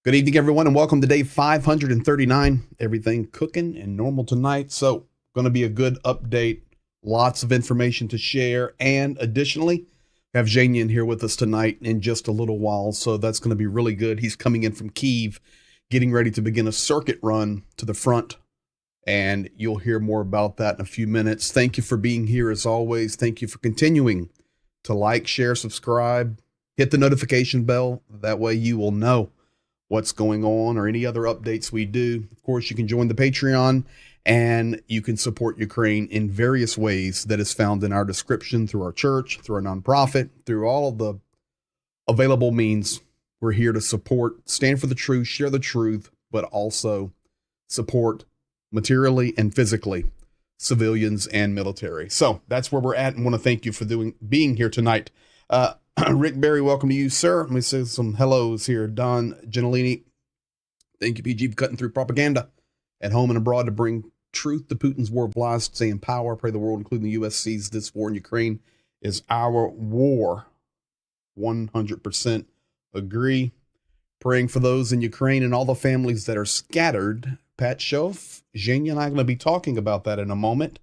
Good evening, everyone, and welcome to day 539. Everything cooking and normal tonight. So, going to be a good update. Lots of information to share. And additionally, have Zhenya here with us tonight in just a little while. So, that's going to be really good. He's coming in from Kyiv, getting ready to begin a circuit run to the front. And you'll hear more about that in a few minutes. Thank you for being here as always. Thank you for continuing to like, share, subscribe, hit the notification bell. That way you will know what's going on or any other updates we do. Of course, you can join the Patreon and you can support Ukraine in various ways that is found in our description through our church, through our nonprofit, through all of the available means. We're here to support, stand for the truth, share the truth, but also support materially and physically civilians and military. So that's where we're at, and want to thank you for being here tonight. Rick Berry, welcome to you, sir. Let me say some hellos here. Don Gentilini, thank you, PG, for cutting through propaganda at home and abroad to bring truth to Putin's war of lies, stay in power. Pray the world, including the U.S., sees this war in Ukraine is our war. 100% agree. Praying for those in Ukraine and all the families that are scattered. Pat Schoaf, Zhenya and I are going to be talking about that in a moment.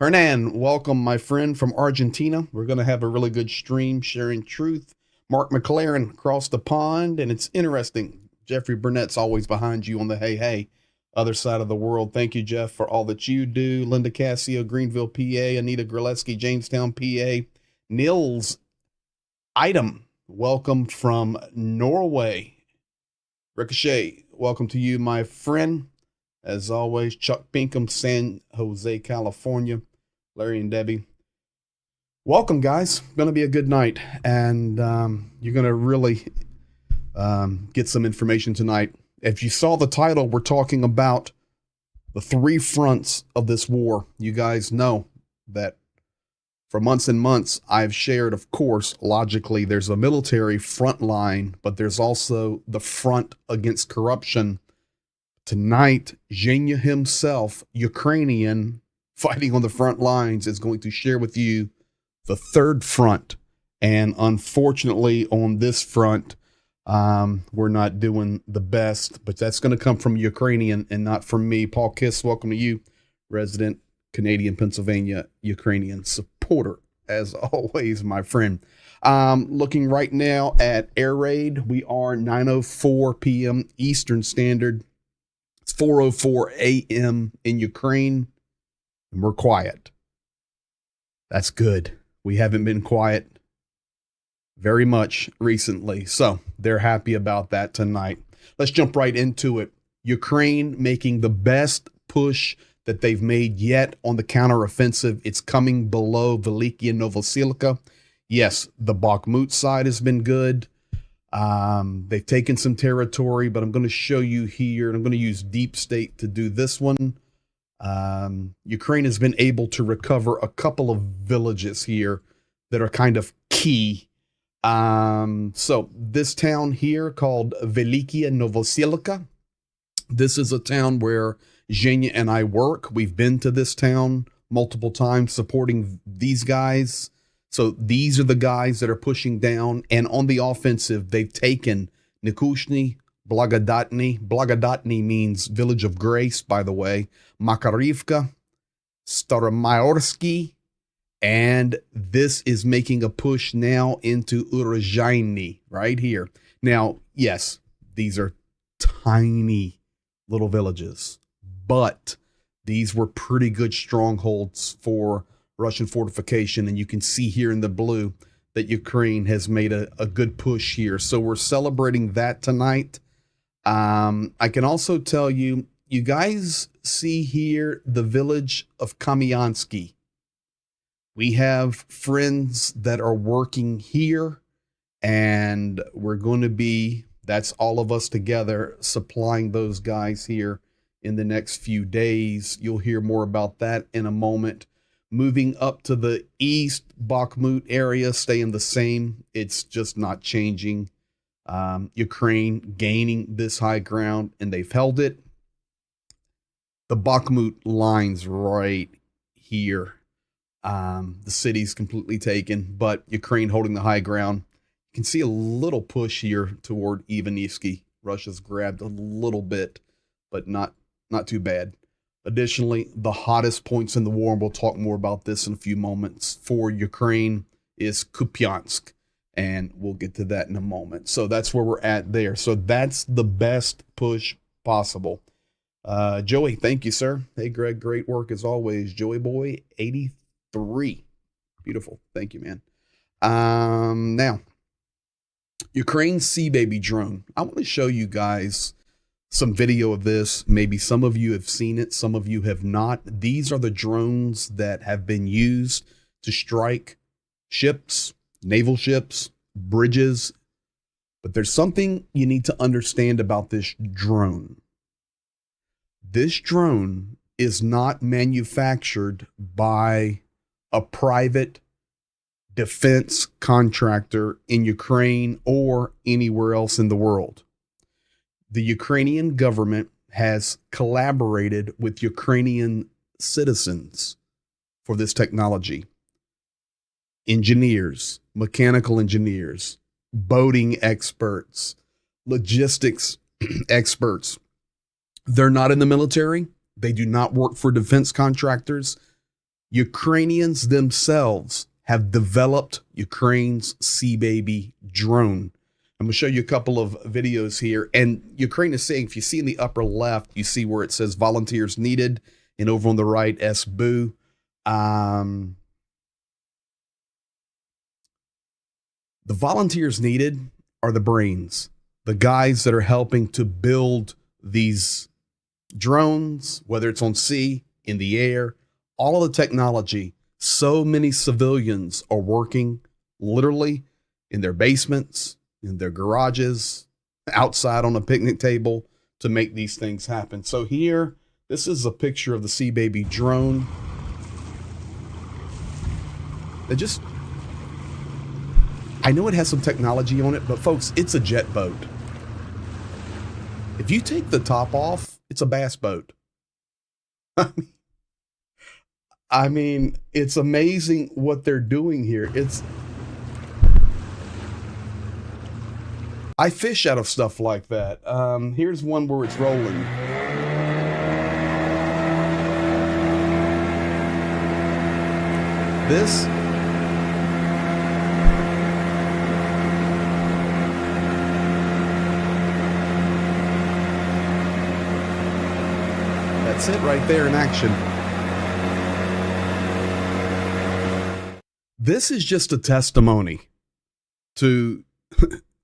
Hernan, welcome, my friend from Argentina. We're going to have a really good stream sharing truth. Mark McLaren across the pond, and it's interesting. Jeffrey Burnett's always behind you on the hey, other side of the world. Thank you, Jeff, for all that you do. Linda Cassio, Greenville, PA. Anita Graleski, Jamestown, PA. Nils Item, welcome from Norway. Ricochet, welcome to you, my friend. As always, Chuck Pinkham, San Jose, California. Larry and Debbie. Welcome, guys. Going to be a good night. And you're going to really get some information tonight. If you saw the title, we're talking about the three fronts of this war. You guys know that for months and months, I've shared, of course, logically, there's a military front line, but there's also the front against corruption. Tonight, Zhenya himself, Ukrainian, fighting on the front lines, is going to share with you the third front. And unfortunately, on this front, we're not doing the best, but that's going to come from Ukrainian and not from me. Paul Kiss, welcome to you, resident Canadian, Pennsylvania, Ukrainian supporter, as always, my friend. Looking right now at air raid, we are 9:04 p.m. Eastern Standard. It's 4:04 a.m. in Ukraine, and we're quiet. That's good. We haven't been quiet very much recently, so they're happy about that tonight. Let's jump right into it. Ukraine making the best push that they've made yet on the counteroffensive. It's coming below Velikia Novosilica. Yes, the Bakhmut side has been good. They've taken some territory, but I'm going to show you here, and I'm going to use Deep State to do this one. Ukraine has been able to recover a couple of villages here that are kind of key. So this town here called Velikia Novosilica, this is a town where Zhenya and I work. We've been to this town multiple times supporting these guys. So these are the guys that are pushing down, and on the offensive, they've taken Nikushny, Blagodatny. Blagodatny means village of grace, by the way. Makarivka, Staromayorsky, and this is making a push now into Urozhainy, right here. Now, yes, these are tiny little villages, but these were pretty good strongholds for Russian fortification, and you can see here in the blue that Ukraine has made a good push here. So we're celebrating that tonight. I can also tell you, you guys see here the village of Kupiansk. We have friends that are working here, and we're going to be, that's all of us together, supplying those guys here in the next few days. You'll hear more about that in a moment. Moving up to the east, Bakhmut area, staying the same. It's just not changing. Ukraine gaining this high ground, and they've held it. The Bakhmut line's right here. The city's completely taken, but Ukraine holding the high ground. You can see a little push here toward Ivanivsky Russia's grabbed a little bit, but not too bad. Additionally, the hottest points in the war, and we'll talk more about this in a few moments, for Ukraine is Kupiansk, and we'll get to that in a moment. So that's where we're at there. So that's the best push possible. Joey, thank you, sir. Hey, Greg, great work as always. Joey Boy 83. Beautiful. Thank you, man. Now, Ukraine Sea Baby drone. I want to show you guys some video of this. Maybe some of you have seen it, some of you have not. These are the drones that have been used to strike ships, naval ships, bridges. But there's something you need to understand about this drone. This drone is not manufactured by a private defense contractor in Ukraine or anywhere else in the world. The Ukrainian government has collaborated with Ukrainian citizens for this technology. Engineers, mechanical engineers, boating experts, logistics experts. They're not in the military. They do not work for defense contractors. Ukrainians themselves have developed Ukraine's Sea Baby drone. I'm going to show you a couple of videos here. And Ukraine is saying, if you see in the upper left, you see where it says volunteers needed. And over on the right, SBU. The volunteers needed are the brains, the guys that are helping to build these drones, whether it's on sea, in the air, all of the technology. So many civilians are working literally in their basements, in their garages, outside on a picnic table to make these things happen. So here, this is a picture of the Sea Baby drone. I know it has some technology on it, but folks, it's a jet boat. If you take the top off, it's a bass boat. I mean, it's amazing what they're doing here. I fish out of stuff like that. Here's one where it's rolling. This. That's it right there in action. This is just a testimony to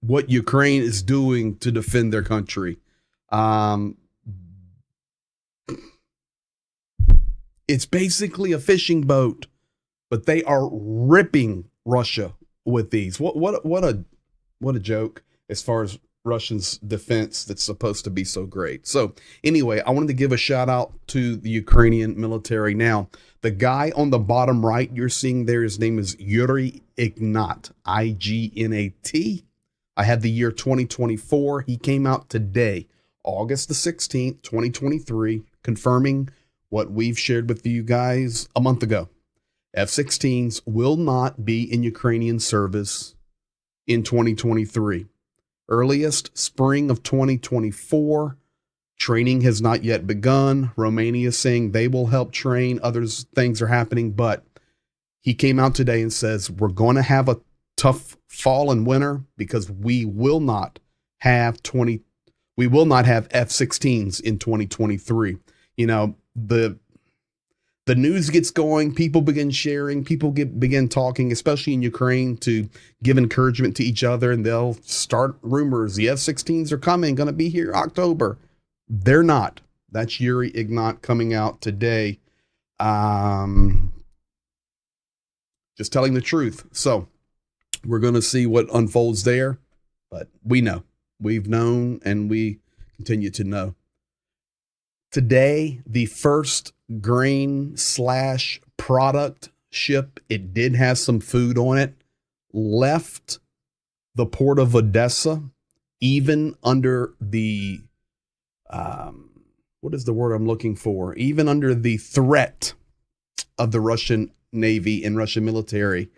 what Ukraine is doing to defend their country. It's basically a fishing boat, but they are ripping Russia with these. What a joke as far as Russians' defense that's supposed to be so great. So anyway, I wanted to give a shout out to the Ukrainian military. Now, the guy on the bottom right you're seeing there, his name is Yuri Ignat, I-G-N-A-T. I have the year 2024. He came out today, August the 16th, 2023, confirming what we've shared with you guys a month ago. F-16s will not be in Ukrainian service in 2023. Earliest spring of 2024. Training has not yet begun. Romania is saying they will help train. Other things are happening, but he came out today and says we're going to have a tough fall and winter because we will not have F-16s in 2023. You know, the news gets going, people begin sharing, people begin talking, especially in Ukraine, to give encouragement to each other, and they'll start rumors. The F-16s are coming, going to be here October. They're not. That's Yuri Ignat coming out today. Just telling the truth. So we're going to see what unfolds there, but we know. We've known, and we continue to know. Today, the first grain/product ship, it did have some food on it, left the port of Odessa, even under the, what is the word I'm looking for? Even under the threat of the Russian Navy and Russian military.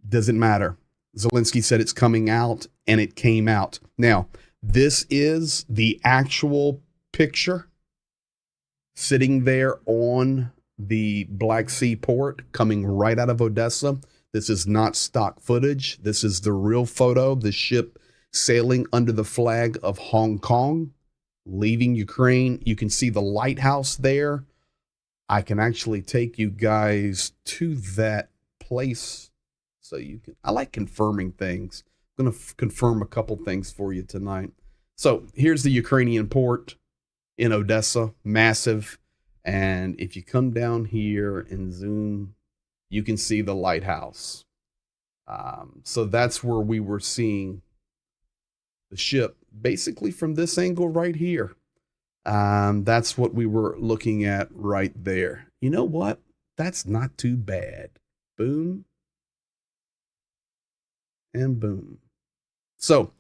Doesn't matter. Zelensky said it's coming out, and it came out. Now, This is the actual picture sitting there on the Black Sea port coming right out of Odessa. This is not stock footage. This is the real photo. The ship sailing under the flag of Hong Kong, leaving Ukraine. You can see the lighthouse there. I can actually take you guys to that place so you can. I like confirming things. I'm going to confirm a couple things for you tonight. So here's the Ukrainian port in Odessa, massive. And if you come down here and zoom, you can see the lighthouse. So that's where we were seeing the ship, basically from this angle right here. That's what we were looking at right there. You know what? That's not too bad. Boom. And boom. So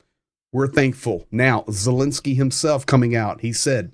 we're thankful. Now, Zelensky himself coming out, he said,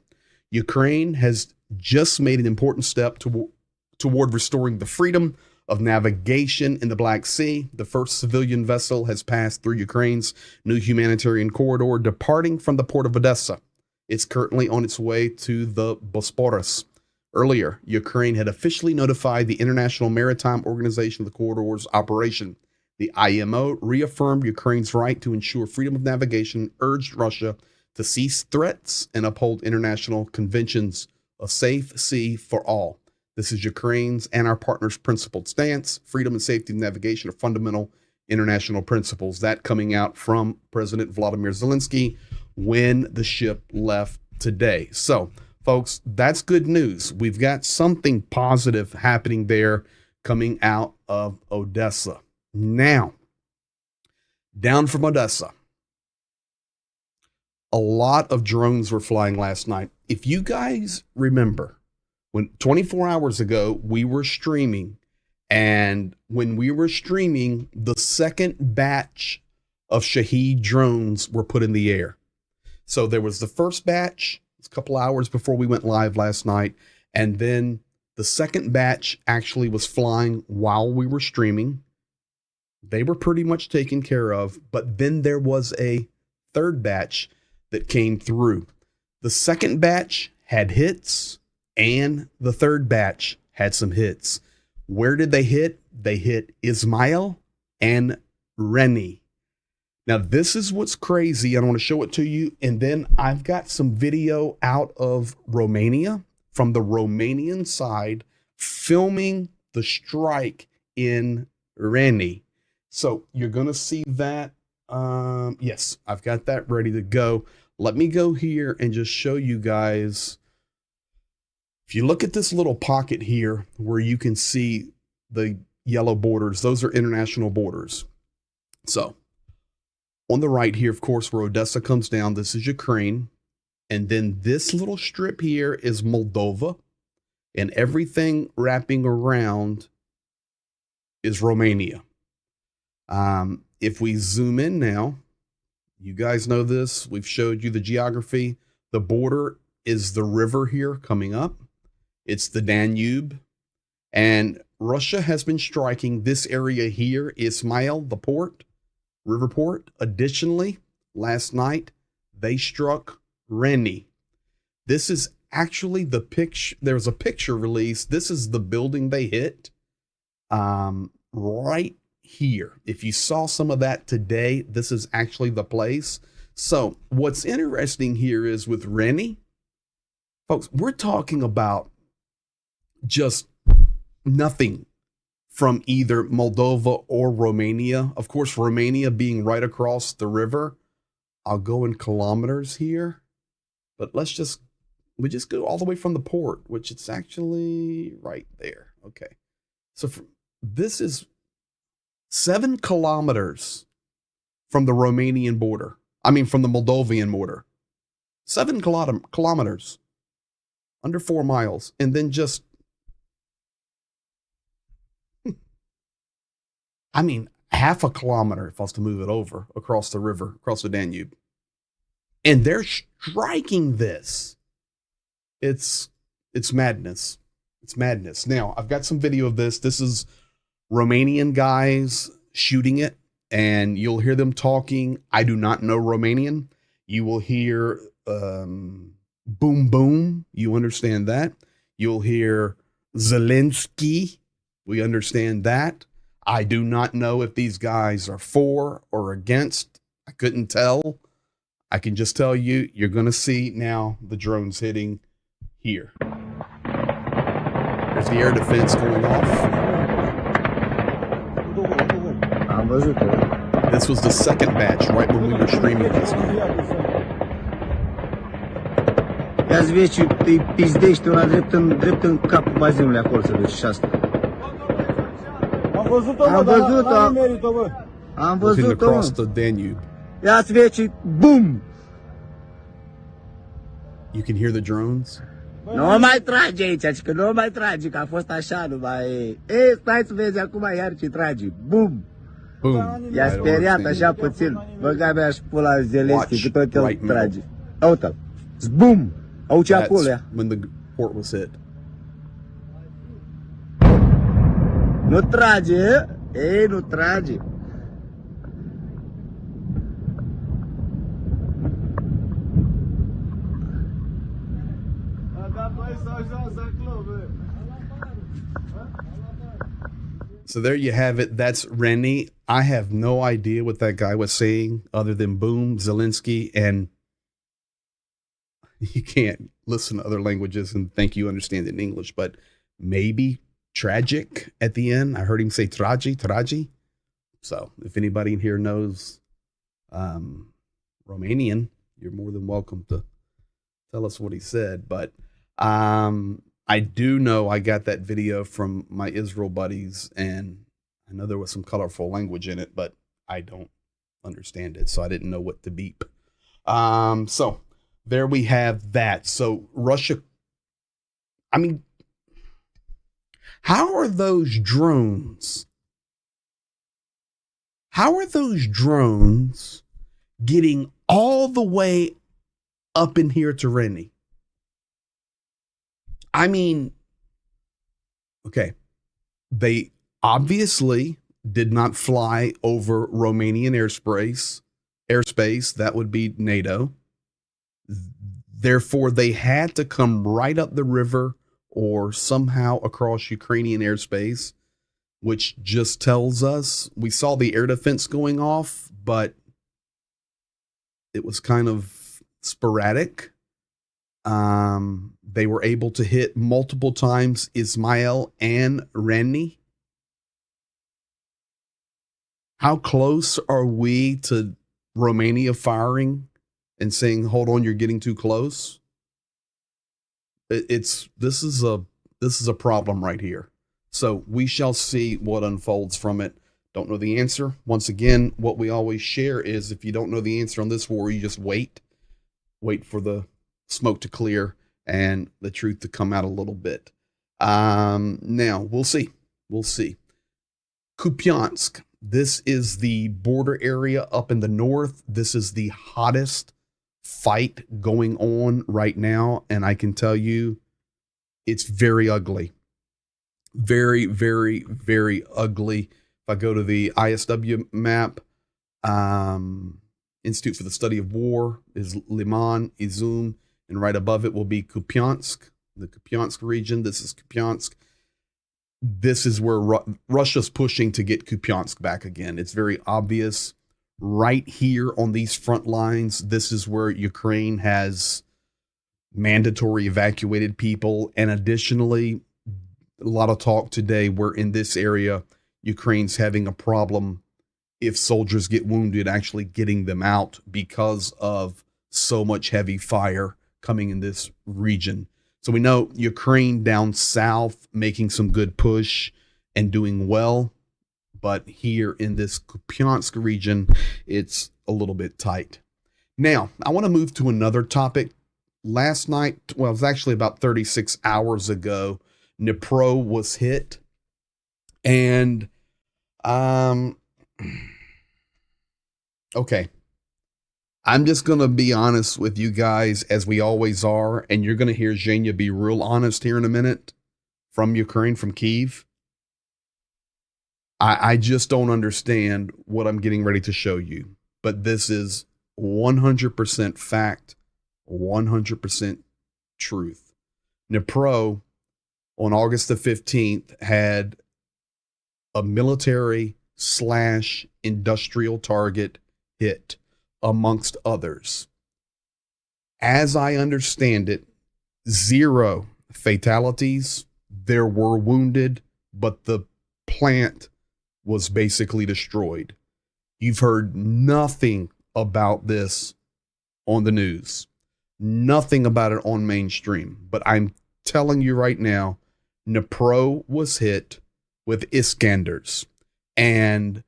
Ukraine has just made an important step toward restoring the freedom of navigation in the Black Sea. The first civilian vessel has passed through Ukraine's new humanitarian corridor, departing from the port of Odessa. It's currently on its way to the Bosporus. Earlier, Ukraine had officially notified the International Maritime Organization of the corridor's operation. The IMO reaffirmed Ukraine's right to ensure freedom of navigation, urged Russia to cease threats and uphold international conventions. A safe sea for all. This is Ukraine's and our partners' principled stance. Freedom and safety of navigation are fundamental international principles. That coming out from President Vladimir Zelensky when the ship left today. So, folks, that's good news. We've got something positive happening there coming out of Odessa. Now, down from Odessa, a lot of drones were flying last night. If you guys remember, when 24 hours ago, we were streaming, and when we were streaming, the second batch of Shahed drones were put in the air. So there was the first batch, a couple hours before we went live last night, and then the second batch actually was flying while we were streaming. They were pretty much taken care of, but then there was a third batch that came through. The second batch had hits, and the third batch had some hits. Where did they hit? They hit Ismail and Reni. Now, this is what's crazy. I want to show it to you. And then I've got some video out of Romania from the Romanian side filming the strike in Reni. So you're going to see that. Yes, I've got that ready to go. Let me go here and just show you guys. If you look at this little pocket here where you can see the yellow borders, those are international borders. So on the right here, of course, where Odessa comes down, this is Ukraine. And then this little strip here is Moldova. And everything wrapping around is Romania. If we zoom in now, you guys know this. We've showed you the geography. The border is the river here coming up. It's the Danube. And Russia has been striking this area here, Ismail, the port, river port. Additionally, last night, they struck Reni. This is actually the picture. There's a picture released. This is the building they hit right here. If you saw some of that today, this is actually the place. So what's interesting here is with Reni, folks, we're talking about just nothing from either Moldova or Romania. Of course, Romania being right across the river. I'll go in kilometers here, but we just go all the way from the port, which it's actually right there. Okay. So this is 7 kilometers from the Romanian border. I mean, from the Moldovan border. 7 kilometers. Under 4 miles. And then just, I mean, half a kilometer if I was to move it over across the river, across the Danube. And they're striking this. It's madness. It's madness. Now, I've got some video of this. This is Romanian guys shooting it, and you'll hear them talking. I do not know Romanian. You will hear boom, boom. You understand that. You'll hear Zelensky. We understand that. I do not know if these guys are for or against. I couldn't tell. I can just tell you, you're going to see now the drones hitting here. There's the air defense going off. This was the second batch right when we were streaming this night. Ia vezi, îi pizdește una drept în capul bazinului acolo să vezi și asta. Am văzut-o. Am Looking văzut-o. across the Danube. Ia vezi, boom! You can hear the drones. Nu mai trage aici, că nu mai trage, că a fost așa numai. Ei, stai să vezi acum iar ce trage. Boom! Boom. I-a speriat așa puțin. Băga mea și pula Zelenski, că tot el trage. Uite-l. Boom! Auzi acolo ea. When the port was hit. Nu trage, ei, nu trage. So there you have it. That's Rennie. I have no idea what that guy was saying other than boom, Zelensky, and you can't listen to other languages and think you understand it in English, but maybe tragic at the end. I heard him say tragi. So if anybody in here knows Romanian, you're more than welcome to tell us what he said. But I do know I got that video from my Israel buddies, and I know there was some colorful language in it, but I don't understand it, so I didn't know what to beep. So there we have that. So Russia, I mean, how are those drones? How are those drones getting all the way up in here to Rennie? I mean, okay, they obviously did not fly over Romanian airspace. That would be NATO. Therefore, they had to come right up the river or somehow across Ukrainian airspace, which just tells us we saw the air defense going off, but it was kind of sporadic. They were able to hit multiple times Ismail and Rennie. How close are we to Romania firing and saying, hold on, you're getting too close? This is a problem right here. So we shall see what unfolds from it. Don't know the answer. Once again, what we always share is if you don't know the answer on this war, you just wait for the smoke to clear and the truth to come out a little bit. Now we'll see. Kupiansk. This is the border area up in the north. This is the hottest fight going on right now. And I can tell you it's very ugly. Very, very, very ugly. If I go to the ISW map, Institute for the Study of War is Liman, Izum, and right above it will be Kupiansk, the Kupiansk region. This is Kupiansk. This is where Russia's pushing to get Kupiansk back again. It's very obvious. Right here on these front lines, this is where Ukraine has mandatory evacuated people. And additionally, a lot of talk today where in this area, Ukraine's having a problem if soldiers get wounded, actually getting them out because of so much heavy fire coming in this region. So we know Ukraine down south making some good push and doing well. But here in this Kupiansk region, it's a little bit tight. Now, I want to move to another topic. Last night, well, it was actually about 36 hours ago, Dnipro was hit. And, okay. I'm just going to be honest with you guys, as we always are, and you're going to hear Zhenya be real honest here in a minute from Ukraine, from Kyiv. I just don't understand what I'm getting ready to show you, but this is 100% fact, 100% truth. Dnipro on August the 15th had a military/industrial target hit, amongst others. As I understand it, 0 fatalities. There were wounded, but the plant was basically destroyed. You've heard nothing about this on the news, nothing about it on mainstream, but I'm telling you right now, Dnipro was hit with Iskanders, and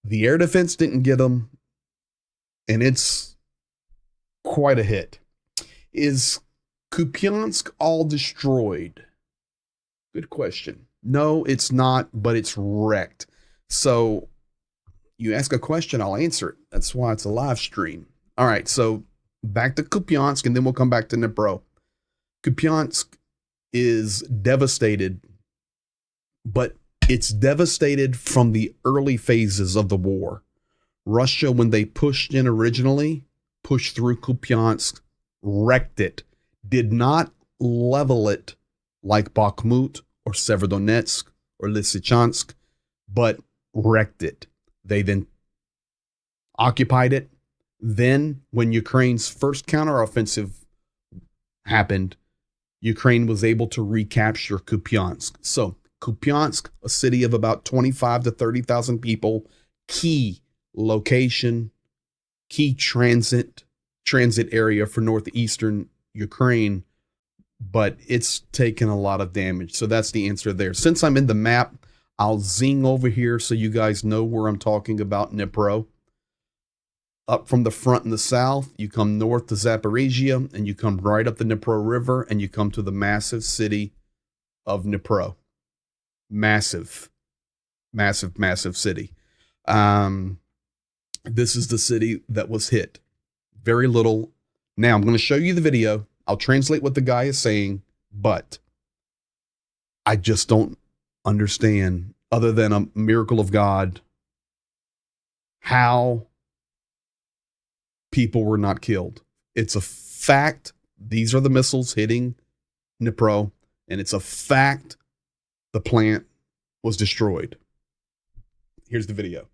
the air defense didn't get them, and it's quite a hit. Is Kupiansk all destroyed? Good question. No, it's not, but it's wrecked. So you ask a question, I'll answer it. That's why it's a live stream. All right, so back to Kupiansk, and then we'll come back to Dnipro. Kupiansk is devastated, but it's devastated from the early phases of the war. Russia, when they pushed in originally, pushed through Kupiansk, wrecked it, did not level it like Bakhmut or Severodonetsk or Lysychansk, but wrecked it. They then occupied it. Then, when Ukraine's first counteroffensive happened, Ukraine was able to recapture Kupiansk. So, Kupiansk, a city of about 25 to 30,000 people, key location, key transit area for northeastern Ukraine, but it's taken a lot of damage. So that's the answer there. Since I'm in the map, I'll zing over here so you guys know where I'm talking about. Dnipro. Up from the front in the south, you come north to Zaporizhia, and you come right up the Dnipro River, and you come to the massive city of Dnipro. Massive, massive, massive city. This is the city that was hit. Very little. Now, I'm going to show you the video. I'll translate what the guy is saying, but I just don't understand, other than a miracle of God, how people were not killed. It's a fact. These are the missiles hitting Dnipro, and it's a fact the plant was destroyed. Here's the video.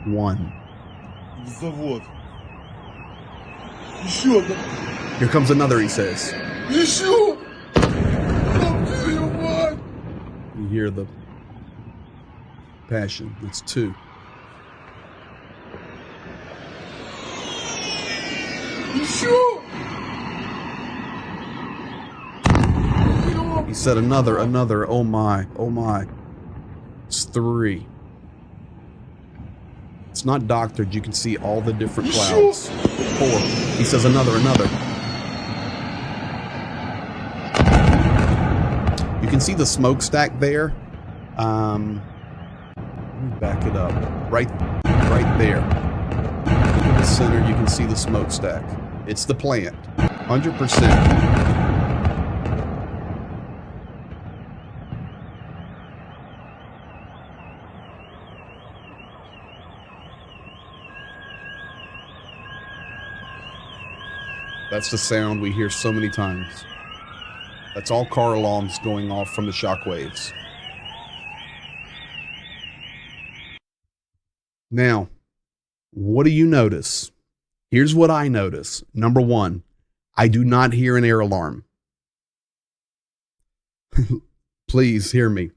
One. Завод. Here comes another, he says. You hear the passion. That's 2. He said another. Oh my. It's 3. It's not doctored. You can see all the different clouds. 4. He says another. You can see the smokestack there. Let me back it up. Right there. Look at the center. You can see the smokestack. It's the plant. 100%. That's the sound we hear so many times. That's all car alarms going off from the shockwaves. Now, what do you notice? Here's what I notice. Number 1, I do not hear an air alarm. Please hear me.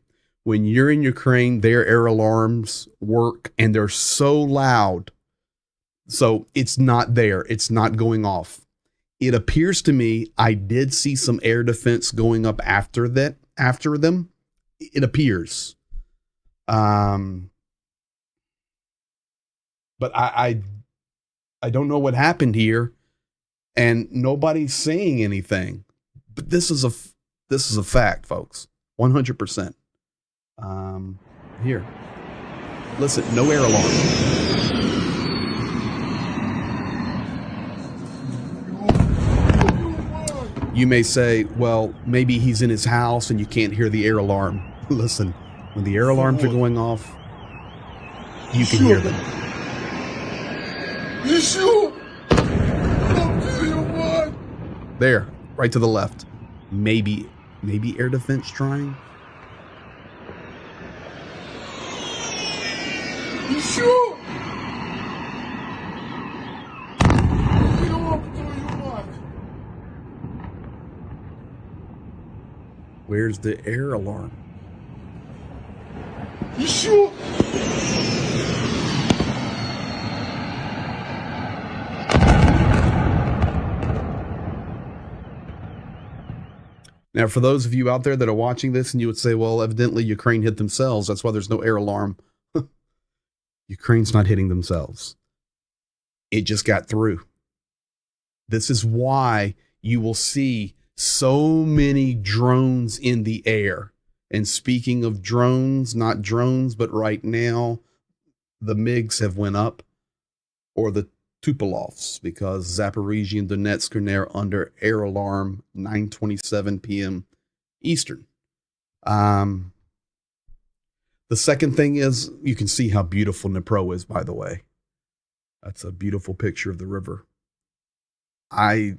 When you're in Ukraine, their air alarms work, and they're so loud. So it's not there. It's not going off. It appears to me I did see some air defense going up after them. It appears. But I don't know what happened here, and nobody's saying anything. But this is a fact, folks. 100%. Here. Listen, no air alarm. You may say, well, maybe he's in his house and you can't hear the air alarm. Listen, when the air alarms are going off, you can hear them. There, right to the left. Maybe air defense trying. Where's the air alarm? Now, for those of you out there that are watching this and you would say, well, evidently Ukraine hit themselves. That's why there's no air alarm. Ukraine's not hitting themselves. It just got through. This is why you will see so many drones in the air. And speaking of drones, not drones, but right now, the MiGs have went up, or the Tupolovs, because Zaporizhzhia and Donetsk are now under air alarm, 9:27 p.m. Eastern. The second thing is, you can see how beautiful Dnipro is, by the way. That's a beautiful picture of the river. I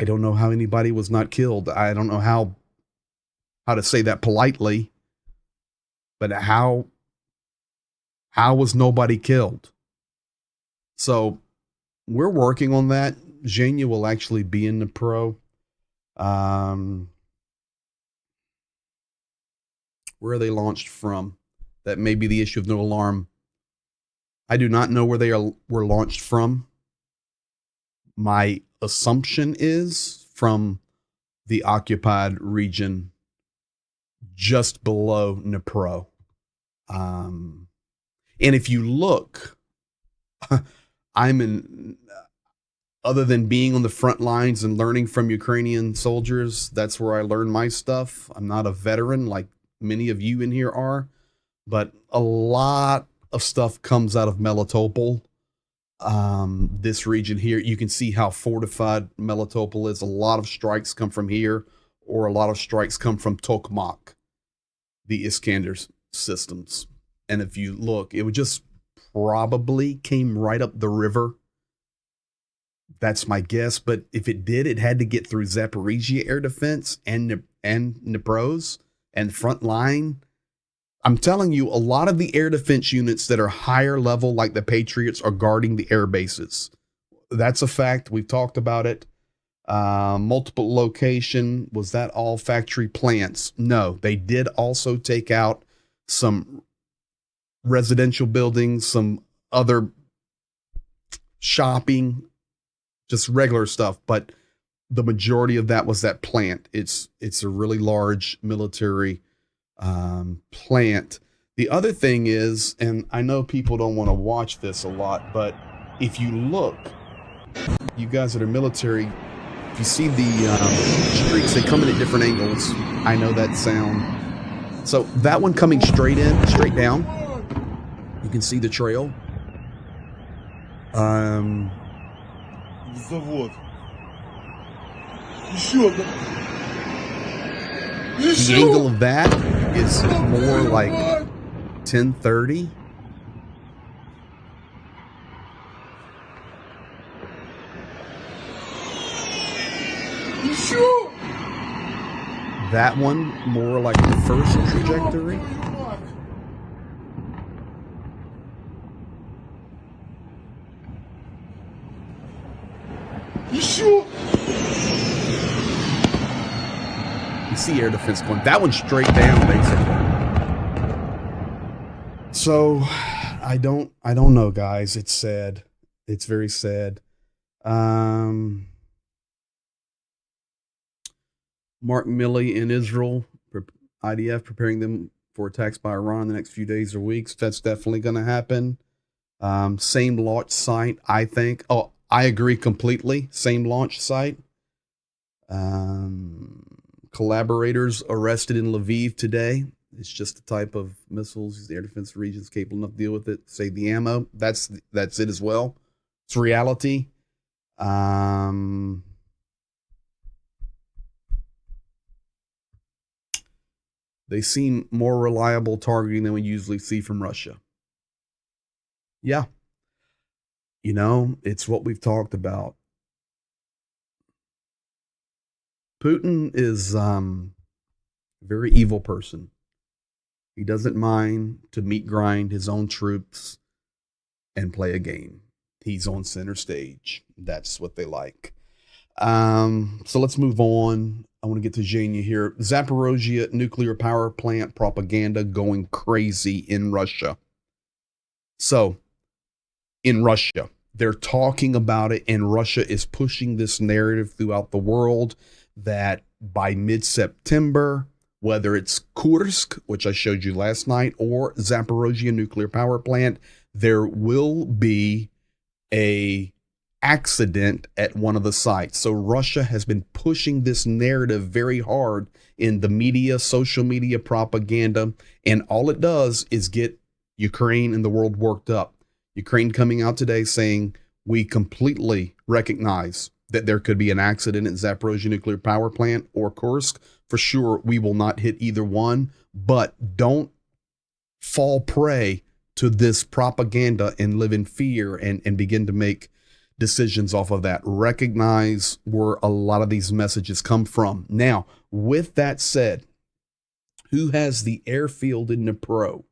don't know how anybody was not killed. I don't know how to say that politely, but how was nobody killed? So we're working on that. Zhenya will actually be in Dnipro. Where are they launched from? That may be the issue of no alarm. I do not know where they were launched from. My assumption is from the occupied region just below Dnipro. And if you look, other than being on the front lines and learning from Ukrainian soldiers, that's where I learn my stuff. I'm not a veteran like many of you in here are, but a lot of stuff comes out of Melitopol. This region here, you can see how fortified Melitopol is. A lot of strikes come from here, or a lot of strikes come from Tokmak, the Iskander systems. And if you look, it would just probably came right up the river. That's my guess. But if it did, it had to get through Zaporizhzhia air defense and Dnipro's and front line. I'm telling you, a lot of the air defense units that are higher level, like the Patriots, are guarding the air bases. That's a fact. We've talked about it. Multiple location. Was that all factory plants? No, they did also take out some residential buildings, some other shopping, just regular stuff. But the majority of that was that plant. It's a really large military plant. The other thing is, and I know people don't want to watch this a lot, but if you look, you guys that are military, if you see the streaks, they come in at different angles. I know that sound. So that one coming straight down, you can see the trail. The angle of that is more like 1030. That one more like the first trajectory. You see air defense going. That one's straight down, basically. So I don't know, guys. It's sad. It's very sad. Mark Milley in Israel, IDF preparing them for attacks by Iran in the next few days or weeks. That's definitely going to happen. Same launch site, I think. Oh, I agree completely. Same launch site. Collaborators arrested in Lviv today. It's just the type of missiles the air defense region's capable enough to deal with it. Save the ammo. That's it as well. It's reality. They seem more reliable targeting than we usually see from Russia. Yeah. It's what we've talked about. Putin is a very evil person. He doesn't mind to meat grind his own troops and play a game. He's on center stage. That's what they like. So let's move on. I want to get to Zhenya here. Zaporozhye nuclear power plant propaganda going crazy in Russia. So, in Russia, they're talking about it, and Russia is pushing this narrative throughout the world that by mid-September, whether it's Kursk, which I showed you last night, or Zaporozhye nuclear power plant, there will be a accident at one of the sites. So Russia has been pushing this narrative very hard in the media, social media propaganda, and all it does is get Ukraine and the world worked up. Ukraine coming out today saying, we completely recognize that there could be an accident at Zaporozhye nuclear power plant or Kursk. For sure, we will not hit either one, but don't fall prey to this propaganda and live in fear and begin to make decisions off of that. Recognize where a lot of these messages come from. Now, with that said, who has the airfield in Dnipro?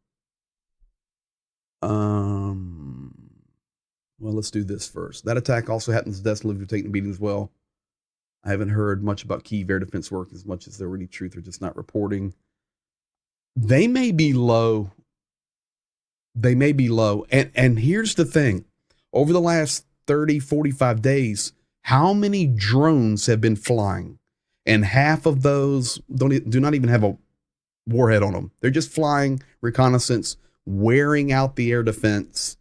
Well, let's do this first. That attack also happens desolate if you're taking the beating as well. I haven't heard much about Kyiv air defense work as much as they're really truth. They're just not reporting. They may be low. They may be low. And here's the thing. Over the last 30, 45 days, how many drones have been flying? And half of those do not even have a warhead on them. They're just flying reconnaissance, wearing out the air defense.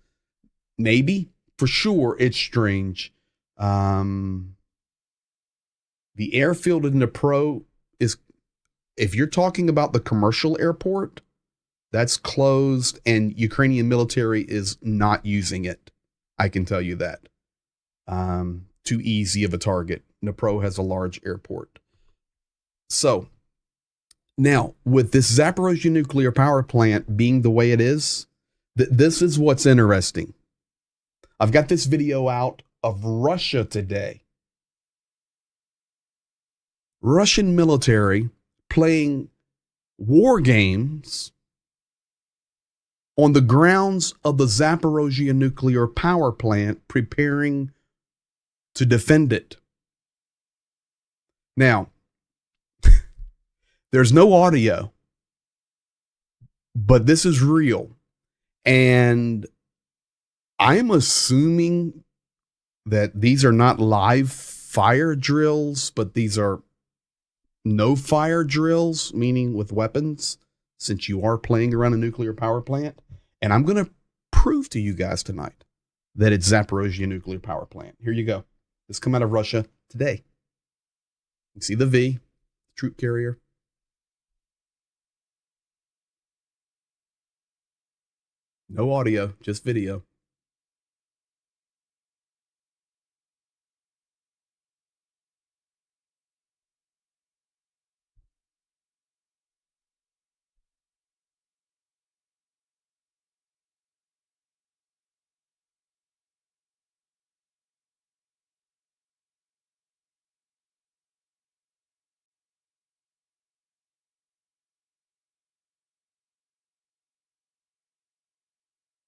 Maybe, for sure, it's strange. The airfield in Dnipro is, if you're talking about the commercial airport, that's closed and Ukrainian military is not using it. I can tell you that. Too easy of a target. Dnipro has a large airport. So now with this Zaporozhye nuclear power plant being the way it is, this is what's interesting. I've got this video out of Russia today. Russian military playing war games on the grounds of the Zaporozhye nuclear power plant, preparing to defend it. Now, there's no audio, but this is real. And I'm assuming that these are not live fire drills, but these are no fire drills, meaning with weapons, since you are playing around a nuclear power plant. And I'm going to prove to you guys tonight that it's Zaporozhye nuclear power plant. Here you go. This come out of Russia today. You see the V, troop carrier. No audio, just video.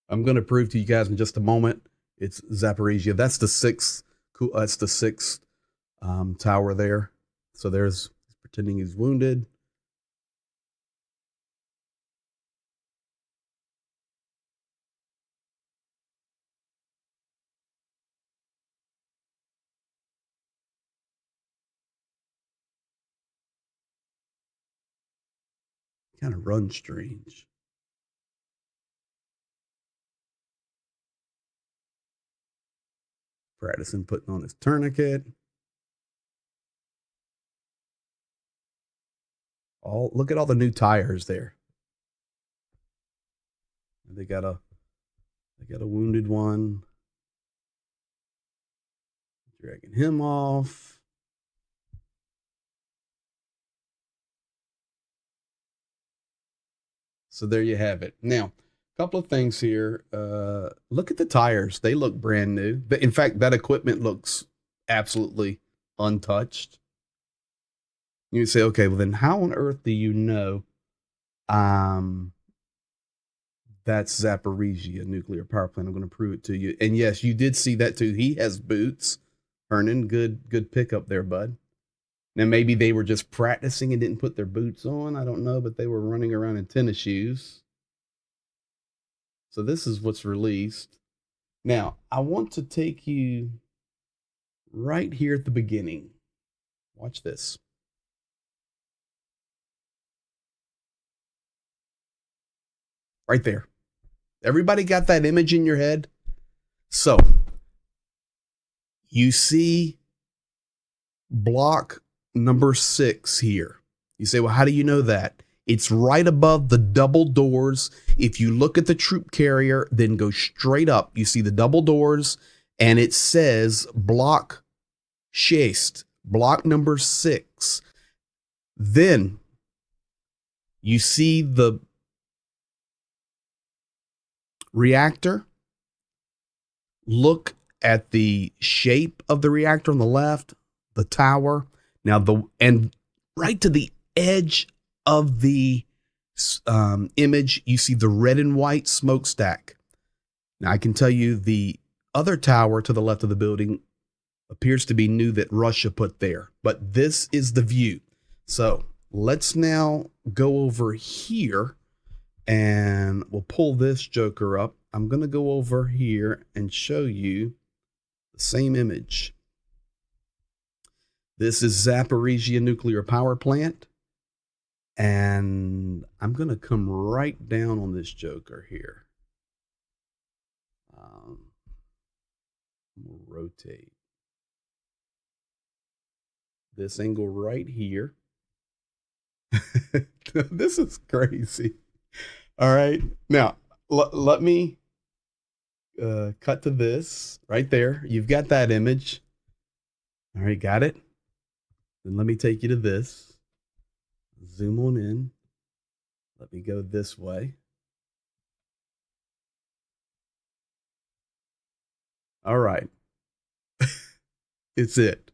I'm going to prove to you guys in just a moment. It's Zaporizhia. That's the sixth. That's the sixth tower there. So there's pretending he's wounded. Kind of runs strange. Practicing putting on his tourniquet. Look at all the new tires there. They got a wounded one. Dragging him off. So there you have it. Now, a couple of things here. Look at the tires. They look brand new. In fact, that equipment looks absolutely untouched. You say, okay, well then how on earth do you know that's Zaporizhia nuclear power plant? I'm going to prove it to you. And yes, you did see that too. He has boots. Hernan, good pickup there, bud. Now maybe they were just practicing and didn't put their boots on. I don't know, but they were running around in tennis shoes. So this is what's released. Now, I want to take you right here at the beginning. Watch this. Right there. Everybody got that image in your head? So, you see block number 6 here. You say, well, how do you know that? It's right above the double doors. If you look at the troop carrier, then go straight up, you see the double doors, and it says block 6, block number 6. Then you see the reactor. Look at the shape of the reactor on the left, the tower. Now and right to the edge of the image, you see the red and white smokestack. Now I can tell you the other tower to the left of the building appears to be new that Russia put there, but this is the view. So let's now go over here and we'll pull this joker up. I'm going to go over here and show you the same image. This is Zaporizhia nuclear power plant. And I'm going to come right down on this joker here. We'll rotate this angle right here. This is crazy. All right. Now, let me cut to this right there. You've got that image. All right, got it? Then let me take you to this. Zoom on in. Let me go this way. All right. It's it.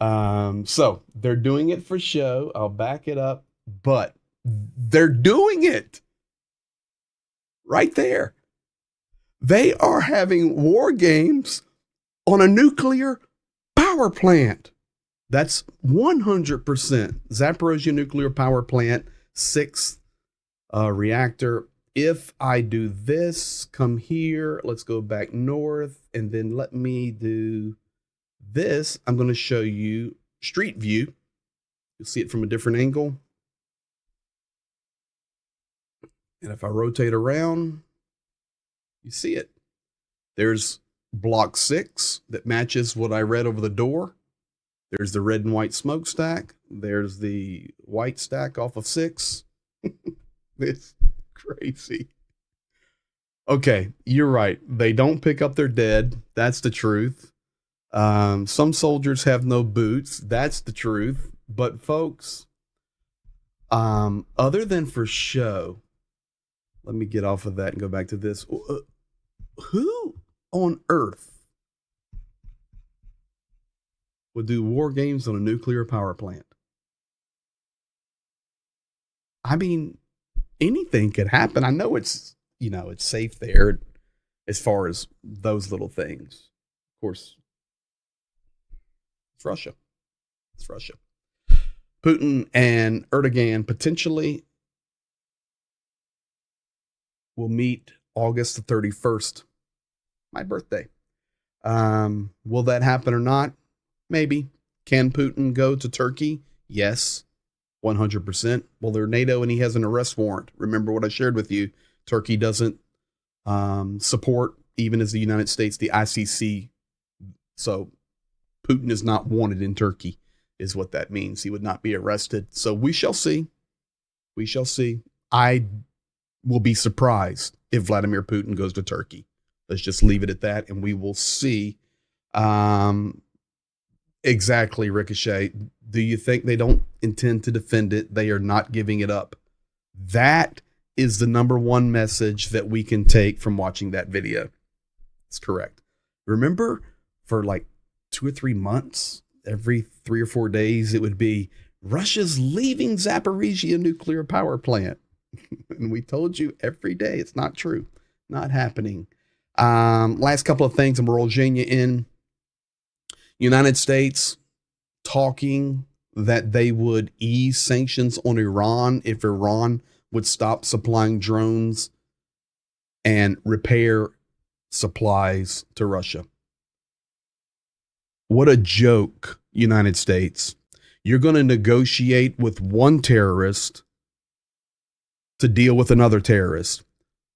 So they're doing it for show. I'll back it up, but they're doing it right there. They are having war games on a nuclear power plant. That's 100% Zaporizhia nuclear power plant, 6th reactor. If I do this, come here, let's go back north, and then let me do this. I'm going to show you street view. You'll see it from a different angle. And if I rotate around, you see it. There's block 6 that matches what I read over the door. There's the red and white smokestack. There's the white stack off of 6. It's crazy. Okay, you're right. They don't pick up their dead. That's the truth. Some soldiers have no boots. That's the truth. But folks, other than for show, let me get off of that and go back to this. Who on earth would do war games on a nuclear power plant? I mean, anything could happen. I know it's safe there as far as those little things. Of course, it's Russia. It's Russia. Putin and Erdogan potentially will meet August the 31st, my birthday. Will that happen or not? Maybe. Can Putin go to Turkey? Yes, 100%. Well, they're NATO and he has an arrest warrant. Remember what I shared with you. Turkey doesn't support, even as the United States, the ICC. So Putin is not wanted in Turkey, is what that means. He would not be arrested. So we shall see. We shall see. I will be surprised if Vladimir Putin goes to Turkey. Let's just leave it at that, and we will see. Exactly, Ricochet. Do you think they don't intend to defend it? They are not giving it up. That is the number one message that we can take from watching that video. It's correct. Remember, for like 2 or 3 months, every 3 or 4 days, it would be Russia's leaving Zaporizhia nuclear power plant. And we told you every day it's not true. Not happening. Last couple of things, and we'll roll Zhenya in. United States talking that they would ease sanctions on Iran if Iran would stop supplying drones and repair supplies to Russia. What a joke, United States. You're going to negotiate with one terrorist to deal with another terrorist.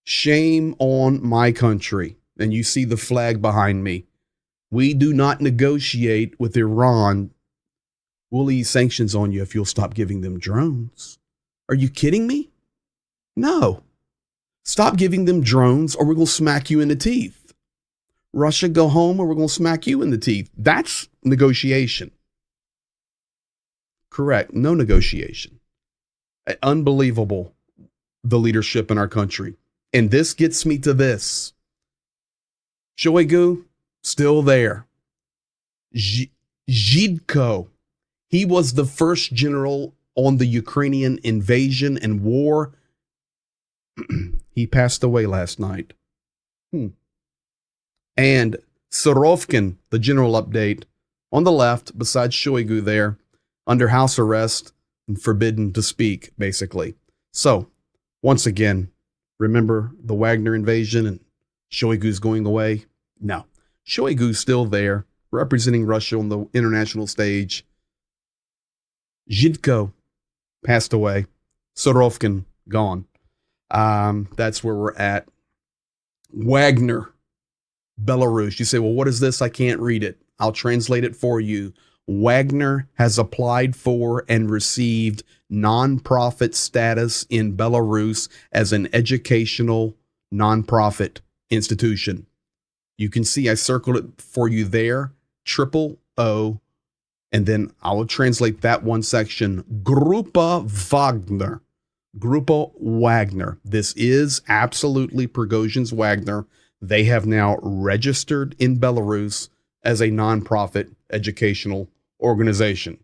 Shame on my country. And you see the flag behind me. We do not negotiate with Iran. We'll ease sanctions on you if you'll stop giving them drones. Are you kidding me? No. Stop giving them drones or we're going to smack you in the teeth. Russia, go home or we're going to smack you in the teeth. That's negotiation. Correct. No negotiation. Unbelievable, the leadership in our country. And this gets me to this. Shoigu, still there. Zhidko, he was the first general on the Ukrainian invasion and war. He passed away last night. And Surovkin, the general update, on the left, besides Shoigu there, under house arrest and forbidden to speak, basically. So, once again, remember the Wagner invasion and Shoigu's going away? No. Shoigu's still there, representing Russia on the international stage. Zhidko passed away. Surovkin gone. That's where we're at. Wagner, Belarus. You say, well, what is this? I can't read it. I'll translate it for you. Wagner has applied for and received nonprofit status in Belarus as an educational nonprofit institution. You can see I circled it for you there, O, and then I will translate that one section, Grupa Wagner. Grupa Wagner. This is absolutely Prigozhin's Wagner. They have now registered in Belarus as a nonprofit educational organization.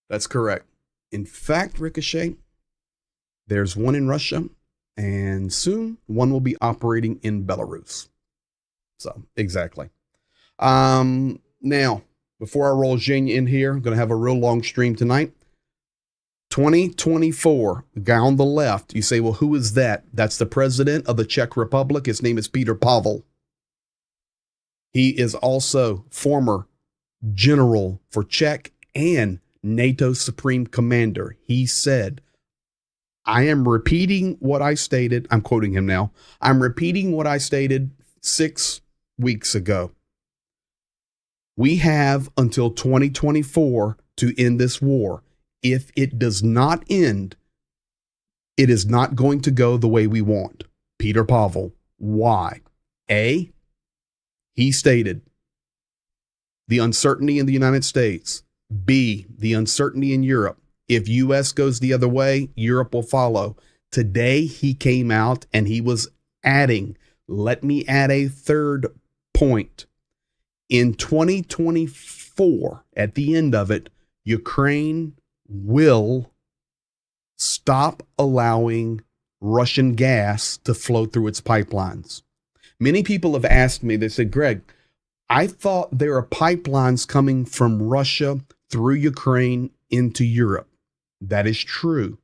That's correct. In fact, Ricochet, there's one in Russia, and soon one will be operating in Belarus. So, exactly. Now, before I roll Zhenya in here, I'm going to have a real long stream tonight. 2024, the guy on the left, you say, well, who is that? That's the president of the Czech Republic. His name is Peter Pavel. He is also former general for Czech and NATO Supreme Commander. He said, I am repeating what I stated. I'm quoting him now. I'm repeating what I stated 6 weeks ago. We have until 2024 to end this war. If it does not end, it is not going to go the way we want. Peter Pavel. Why? A, he stated the uncertainty in the United States. B, the uncertainty in Europe. If U.S. goes the other way, Europe will follow. Today, he came out and he was adding, let me add a third point. In 2024, at the end of it, Ukraine will stop allowing Russian gas to flow through its pipelines. Many people have asked me, they said, Greg, I thought there are pipelines coming from Russia through Ukraine into Europe. That is true.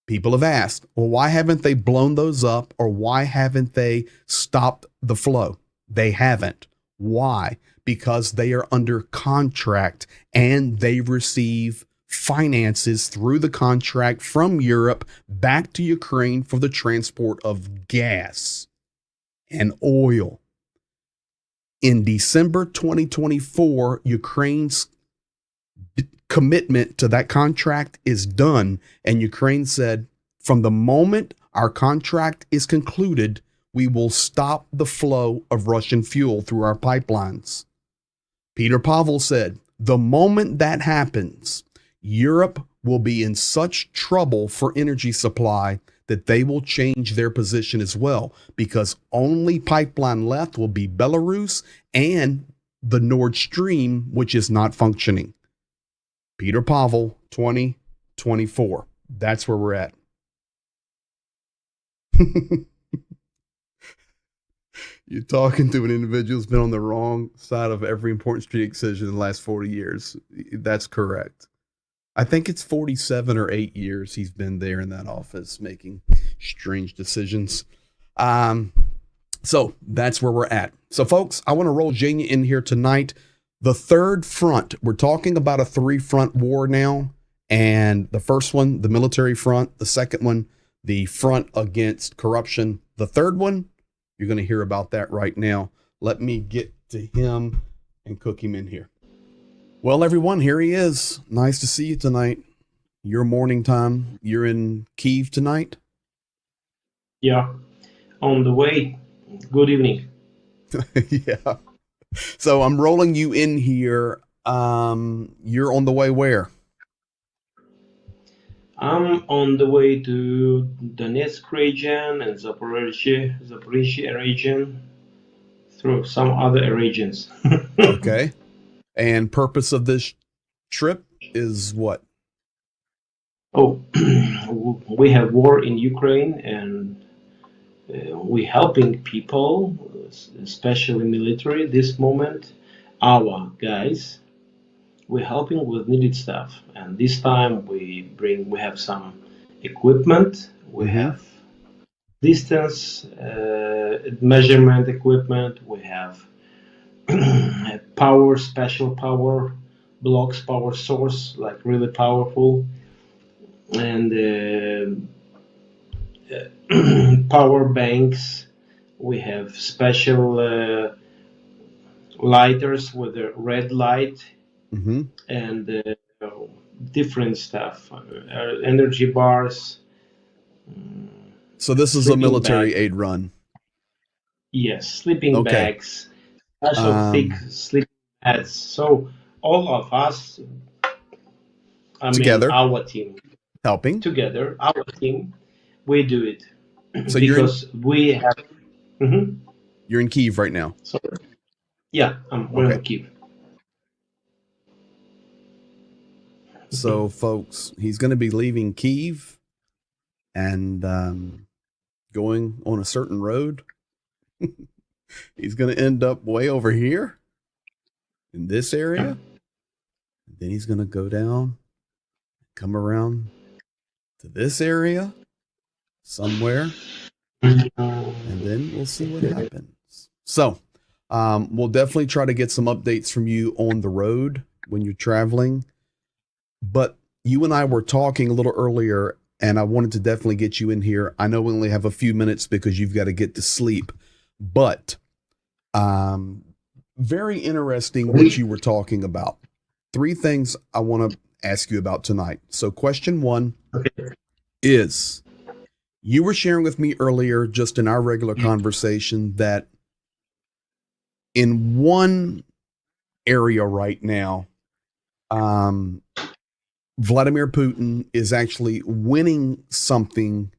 People have asked, well, why haven't they blown those up, or why haven't they stopped the flow? They haven't. Why? Because they are under contract and they receive finances through the contract from Europe back to Ukraine for the transport of gas and oil. In December 2024, Ukraine's commitment to that contract is done, and Ukraine said, from the moment our contract is concluded, we will stop the flow of Russian fuel through our pipelines. Peter Pavel said, the moment that happens, Europe will be in such trouble for energy supply that they will change their position as well, because only pipeline left will be Belarus and the Nord Stream, which is not functioning. Peter Pavel, 2024. That's where we're at. You're talking to an individual who's been on the wrong side of every important strategic decision in the last 40 years. That's correct. I think it's 47 or 8 years he's been there in that office making strange decisions. So that's where we're at. So, folks, I want to roll Jania in here tonight. The third front, we're talking about a 3-front war now. And the first one, the military front. The second one, the front against corruption. The third one, you're going to hear about that right now. Let me get to him and cook him in here. Well, everyone, here he is. Nice to see you tonight. Your morning time. You're in Kyiv tonight? Yeah, on the way. Good evening. Yeah. So I'm rolling you in here. You're on the way where? I'm on the way to Donetsk region and Zaporizhia region through some other regions. Okay. And purpose of this trip is what? Oh, we have war in Ukraine, and we're helping people, especially military, this moment. Our guys, we're helping with needed stuff, and this time we have some equipment. We have distance measurement equipment. We have special power blocks, power source, like really powerful, and power banks. We have special lighters with a red light, and different stuff, energy bars. So this is a military aid run. Yes, sleeping bags, special thick sleeping pads. So all of us, together, our team, helping together, our team, we do it. So because we have. You're in Kyiv right now. So, yeah, we're in Kyiv. So, folks, he's going to be leaving Kyiv and going on a certain road. He's going to end up way over here in this area. Then he's going to go down, come around to this area somewhere, and then we'll see what happens. So, we'll definitely try to get some updates from you on the road when you're traveling. But you and I were talking a little earlier, and I wanted to definitely get you in here. I know we only have a few minutes because you've got to get to sleep, but very interesting what you were talking about. 3 things I want to ask you about tonight. So question 1 is, you were sharing with me earlier, just in our regular conversation, that in one area right now, Vladimir Putin is actually winning something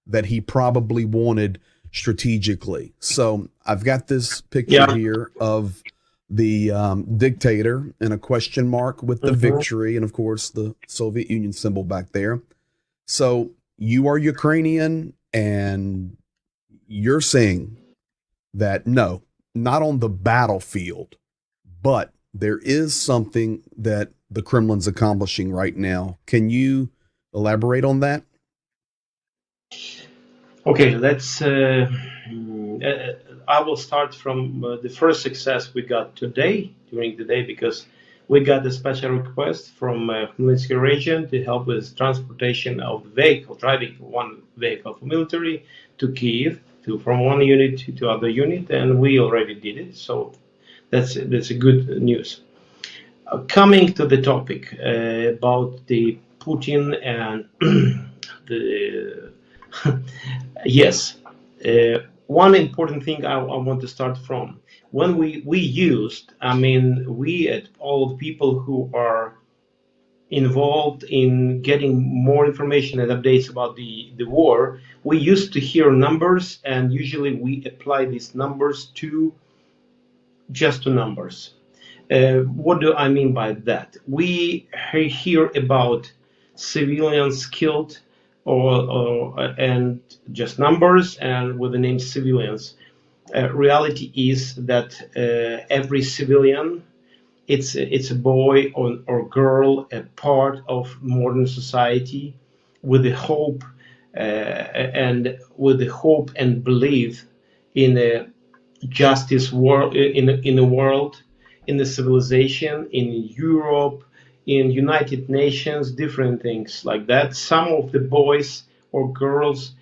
that he probably wanted strategically. So I've got this picture here of the dictator and a question mark with the victory, and of course the Soviet Union symbol back there. So you are Ukrainian, and you're saying that no, not on the battlefield, but there is something that the Kremlin's accomplishing right now. Can you elaborate on that? Okay, let's. I will start from the first success we got today, during the day, because we got a special request from Kupiansk region to help with transportation of vehicle, driving one vehicle for military to Kyiv, from one unit to other unit, and we already did it. So that's a good news. Coming to the topic about the Putin and the yes, one important thing I want to start from. When we used, we at all the people who are involved in getting more information and updates about the war, we used to hear numbers, and usually we apply these numbers to just to numbers. What do I mean by that? We hear about civilians killed, and just numbers, and with the name civilians. Reality is that every civilian, it's a boy or girl, a part of modern society, with the hope and belief in a justice world, in the world, in the civilization, in Europe, in United Nations, different things like that. Some of the boys or girls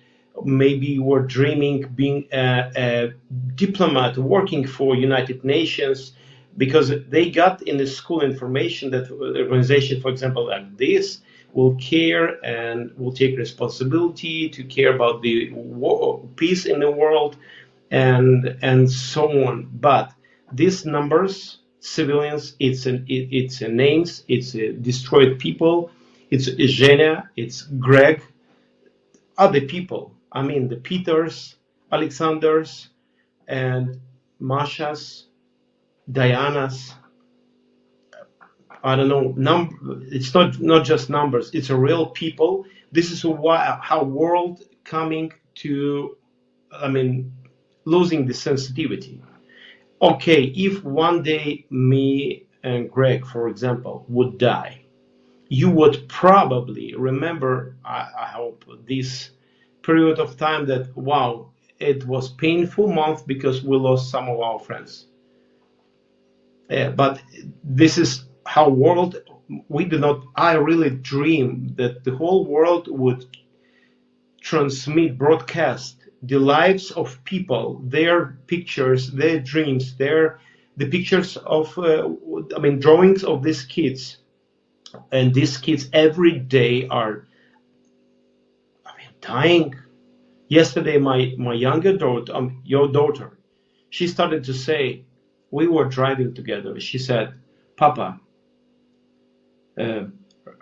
maybe were dreaming being a diplomat working for United Nations, because they got in the school information that the organization, for example, like this, will care and will take responsibility to care about the peace in the world, and so on. But these numbers, civilians, it's a names, it's a destroyed people, it's Zhenya, it's Greg, other people. I mean, the Peters, Alexanders, and Mashas, Dianas. I don't know. It's not just numbers. It's a real people. This is how world coming to, I mean, losing the sensitivity. Okay, if one day me and Greg, for example, would die, you would probably remember, I hope, this period of time that, wow, it was painful month because we lost some of our friends. But this is how world, I really dream that the whole world would broadcast the lives of people, their pictures, their dreams, the pictures of, drawings of these kids. And these kids every day are, dying. Yesterday, my younger daughter, your daughter, she started to say, we were driving together. She said, Papa,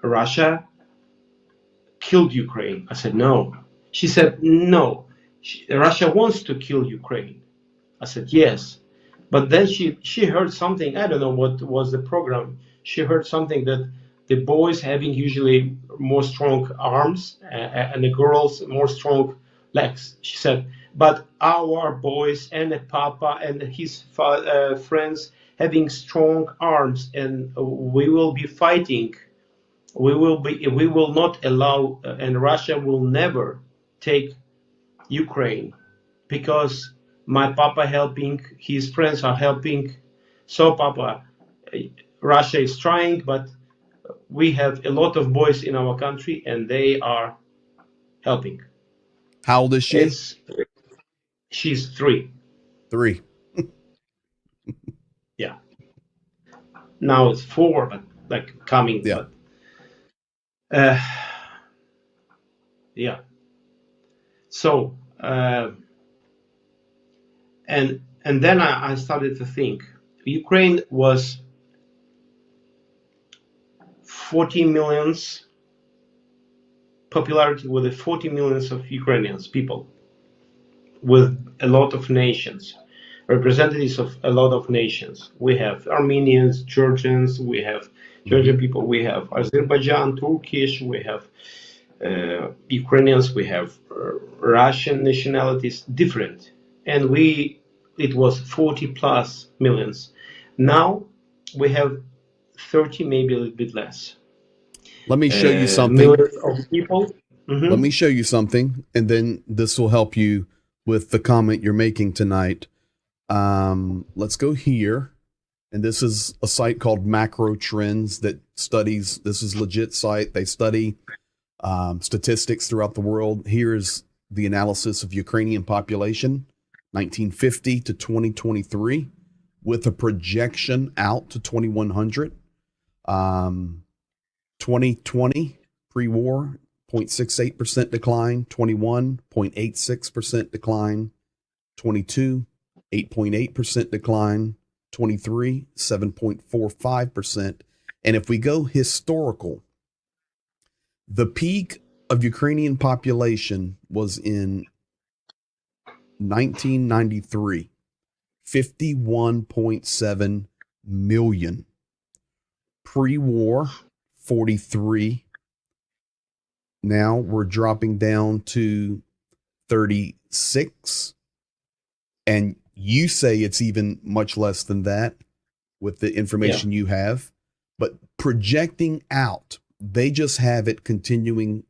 Russia killed Ukraine. I said, no. She said, no, Russia wants to kill Ukraine. I said, yes. But then she heard something, I don't know what was the program. She heard something that the boys having usually more strong arms and the girls more strong legs. She said, but our boys and the Papa and his friends having strong arms, and we will be fighting. We will not allow, and Russia will never take Ukraine, because my Papa helping, his friends are helping. So Papa, Russia is trying, but we have a lot of boys in our country and they are helping. How old is she? She's 3. 3. Yeah. Now it's 4, but like coming. Yeah. But, yeah. So, and then I started to think, Ukraine was 40 millions popularity, with the 40 millions of Ukrainians people, with a lot of nations, representatives of a lot of nations. We have Armenians, Georgians, we have Georgian people, we have Azerbaijan, Turkish, we have Ukrainians, we have Russian nationalities, different. And it was 40 plus millions. Now we have 30, maybe a little bit less. Let me show you something. Millions of people. Mm-hmm. Let me show you something, and then this will help you with the comment you're making tonight. Let's go here. And this is a site called Macro Trends that studies, this is a legit site. They study statistics throughout the world. Here's the analysis of Ukrainian population, 1950 to 2023, with a projection out to 2100. 2020, pre-war, 0.68% decline, 21, 0.86% decline, 22, 8.8% decline, 23, 7.45%. And if we go historical, The peak of Ukrainian population was in 1993, 51.7 million. Pre-war, 43. Now we're dropping down to 36. And you say it's even much less than that with the information you have. But projecting out, they just have it continuing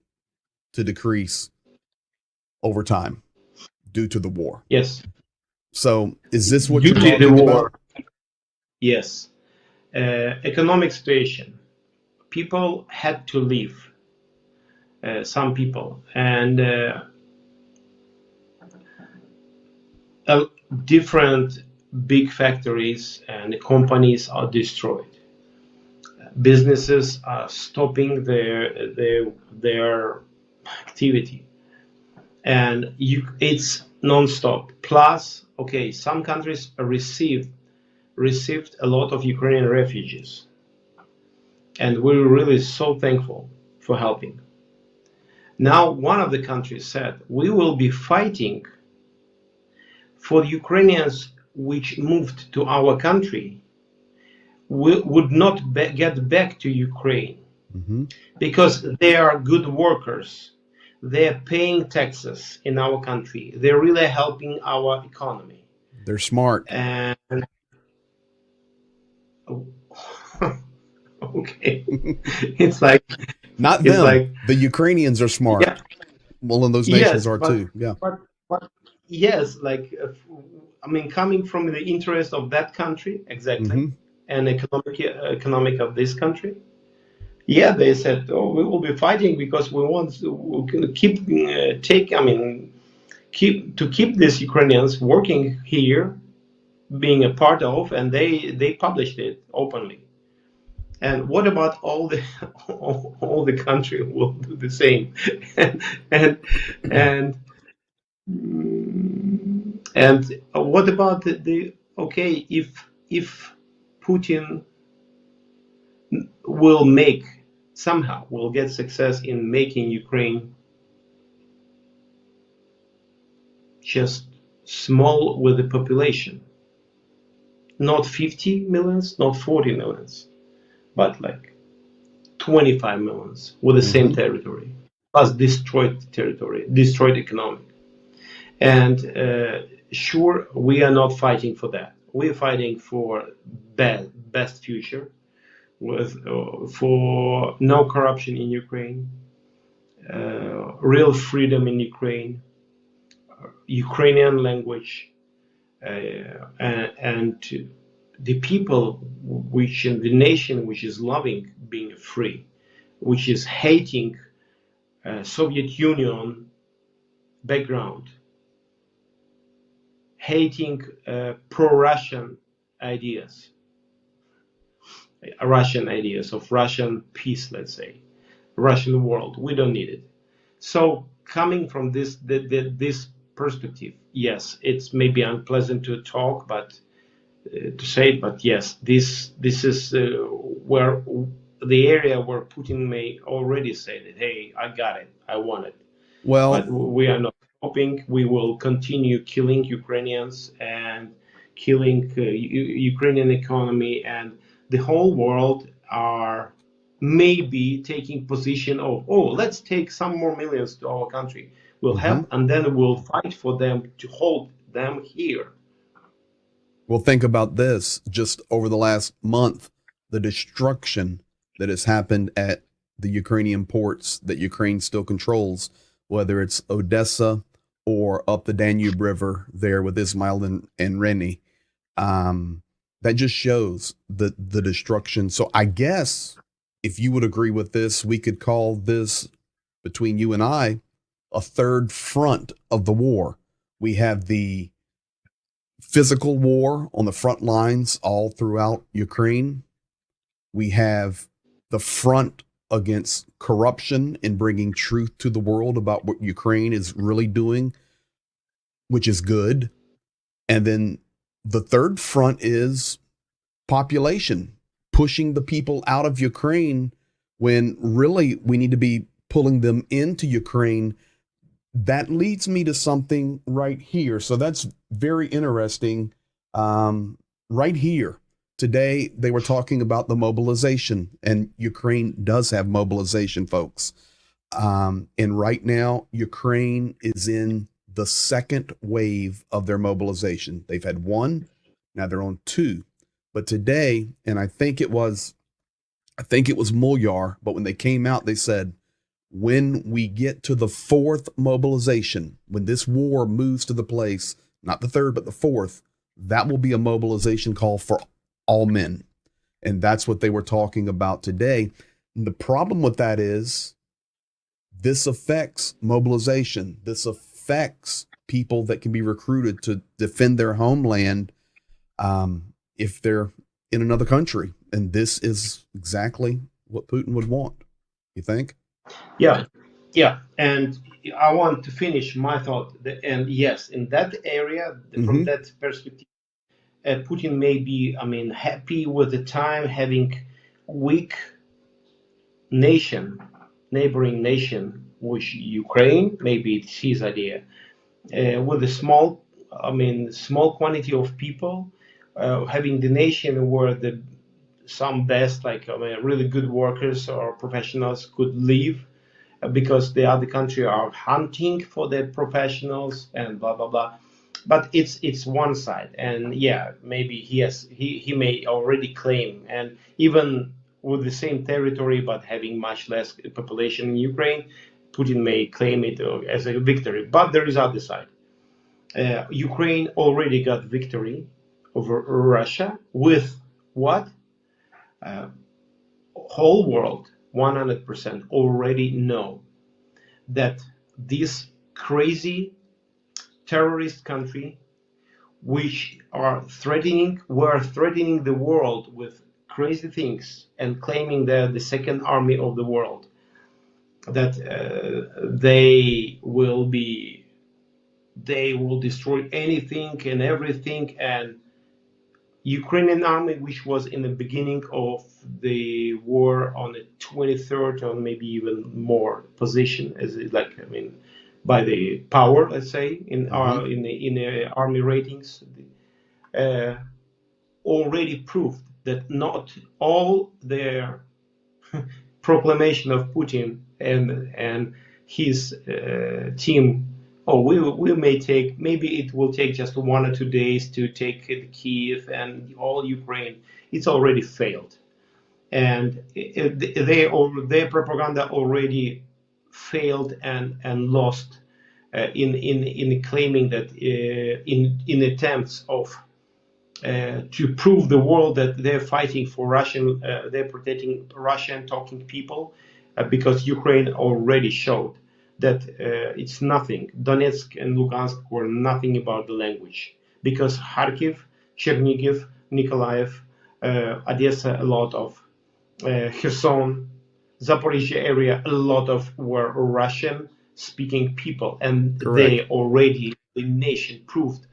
to decrease over time due to the war. Yes. So is this what Due you're to talking the war, about? yes. Economic situation. People had to leave. Some people. And different big factories and companies are destroyed. Businesses are stopping their activity, and it's non-stop. Plus, okay, some countries received a lot of Ukrainian refugees, and we're really so thankful for helping. Now, one of the countries said, we will be fighting for the Ukrainians which moved to our country would not get back to Ukraine, because they are good workers. They're paying taxes in our country. They're really helping our economy. They're smart. And okay, it's like not it's them. Like, the Ukrainians are smart. Yeah. Well, and those nations are too. Yeah. But yes, like I mean, coming from the interest of that country, exactly, and economic of this country. Yeah, they said, "Oh, we will be fighting because we want to keep keep these Ukrainians working here, being a part of," and they published it openly. And what about all the country will do the same, and what about the okay, if Putin will get success in making Ukraine just small with the population, not 50 millions, not 40 millions, but like 25 millions with the same territory, plus destroyed territory, destroyed economy. And sure, we are not fighting for that. We're fighting for best future, for no corruption in Ukraine, real freedom in Ukraine, Ukrainian language, and the people the nation which is loving being free, which is hating Soviet Union background, hating pro-Russian ideas. Russian ideas of Russian peace, let's say, Russian world. We don't need it. So coming from this perspective, yes, it's maybe unpleasant to talk, but to say it, but yes, this is where the area where Putin may already say that, hey, I got it, I want it. Well, but we are not stopping. We will continue killing Ukrainians and killing Ukrainian economy, and the whole world are maybe taking position of, oh, let's take some more millions to our country. We'll help, and then we'll fight for them to hold them here. Well, think about this. Just over the last month, the destruction that has happened at the Ukrainian ports that Ukraine still controls, whether it's Odessa or up the Danube River there with Ismail and Reni. That just shows the destruction. So I guess if you would agree with this, we could call this, between you and I, a third front of the war. We have the physical war on the front lines all throughout Ukraine. We have the front against corruption and bringing truth to the world about what Ukraine is really doing, which is good. And then the third front is population, pushing the people out of Ukraine when really we need to be pulling them into Ukraine. That leads me to something right here. So that's very interesting. Right here. Today, they were talking about the mobilization, and Ukraine does have mobilization, folks. And right now, Ukraine is in the second wave of their mobilization. They've had one, now they're on two. But today, and I think it was Mulyar, but when they came out, they said, when we get to the fourth mobilization, when this war moves to the place, not the third, but the fourth, that will be a mobilization call for all men. And that's what they were talking about today. And the problem with that is this affects mobilization. This affects people that can be recruited to defend their homeland if they're in another country. And this is exactly what Putin would want. You think? Yeah, yeah. And I want to finish my thought. And yes, in that area, from that perspective, Putin may be, happy with the time having weak nation, neighboring nation, which Ukraine, maybe it's his idea, with a small quantity of people, having the nation where some best, really good workers or professionals could live, because the other country are hunting for the professionals and blah blah blah. But it's one side, and yeah, maybe he may already claim, and even with the same territory but having much less population in Ukraine, Putin may claim it as a victory. But there is other side. Ukraine already got victory over Russia with what? Whole world 100% already know that this crazy terrorist country, which were threatening the world with crazy things and claiming they're the second army of the world, that they will destroy anything and everything. And Ukrainian army, which was in the beginning of the war on the 23rd or maybe even more position, by the power, let's say, in the army ratings, already proved that not all their proclamation of Putin and his team. Maybe it will take just 1 or 2 days to take Kiev and all Ukraine. It's already failed, and their propaganda already failed and lost in claiming that in attempts of to prove the world that they're fighting for Russian, they're protecting Russian talking people, because Ukraine already showed that it's nothing. Donetsk and Lugansk were nothing about the language, because Kharkiv, Chernigiv, Nikolaev, Odessa, a lot of Kherson, Zaporizhia area, a lot of were Russian-speaking people, and Correct. The nation proved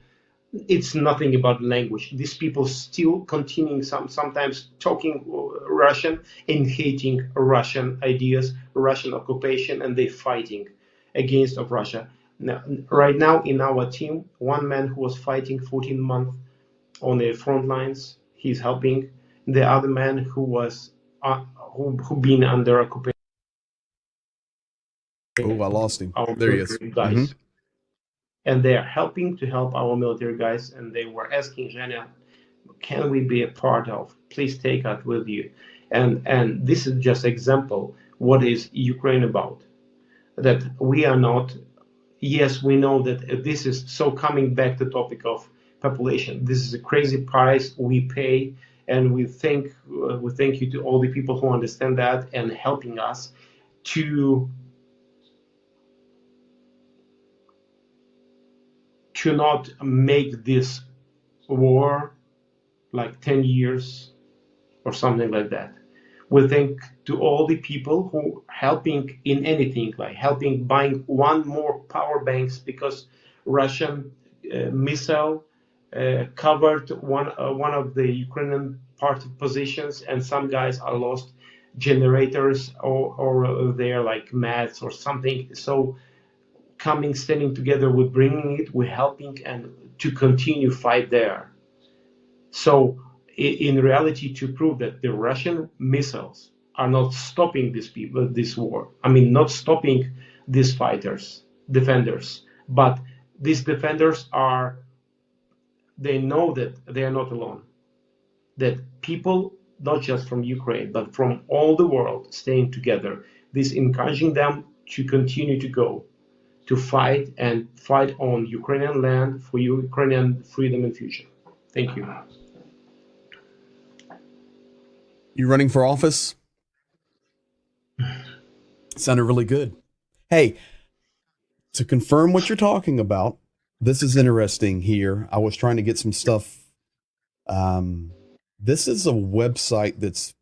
it's nothing about language. These people still continuing sometimes talking Russian and hating Russian ideas, Russian occupation, and they fighting against of Russia. Now, right now in our team, one man who was fighting 14 months on the front lines, he's helping. The other man who was who been under occupation. Oh, I lost him. There he is. Guys. And they are helping to help our military guys, and they were asking Zhenya, can we be a part of? Please take us with you. And this is just example what is Ukraine about. That we are not. Yes, we know that this is so coming back to the topic of population. This is a crazy price we pay, and we thank you to all the people who understand that and helping us to not make this war like 10 years or something like that. We thank to all the people who helping in anything, like helping buying one more power banks, because Russian missile covered one of the Ukrainian part positions, and some guys are lost. generators or their like mats or something. So coming, standing together with bringing it, we're helping and to continue fight there. So in reality, to prove that the Russian missiles are not stopping these people, this war. I mean, not stopping these fighters, defenders, but these defenders are, they know that they are not alone. That people, not just from Ukraine, but from all the world, staying together. This encouraging them to continue to go, to fight and fight on Ukrainian land for Ukrainian freedom and future. Thank you. You running for office? Sounded really good. Hey, to confirm what you're talking about, this is interesting here. I was trying to get some stuff. This is a website that's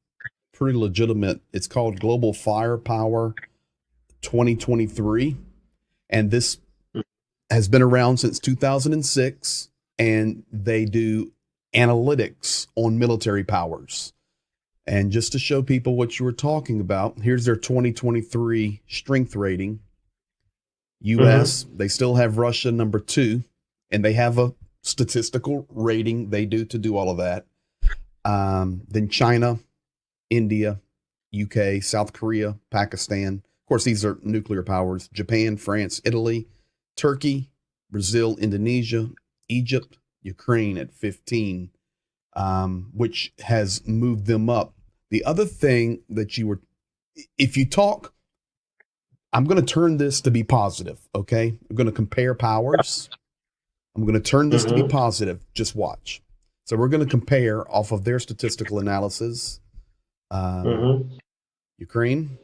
pretty legitimate. It's called Global Firepower 2023. And this has been around since 2006. And they do analytics on military powers. And just to show people what you were talking about, here's their 2023 strength rating. U.S., they still have Russia number 2, and they have a statistical rating they do to do all of that. Then China, India, UK, South Korea, Pakistan. Of course, these are nuclear powers. Japan, France, Italy, Turkey, Brazil, Indonesia, Egypt, Ukraine at 15, which has moved them up. The other thing that you were, if you talk, I'm going to turn this to be positive, okay? I'm going to compare powers. I'm going to turn this to be positive. Just watch. So we're going to compare off of their statistical analysis, Ukraine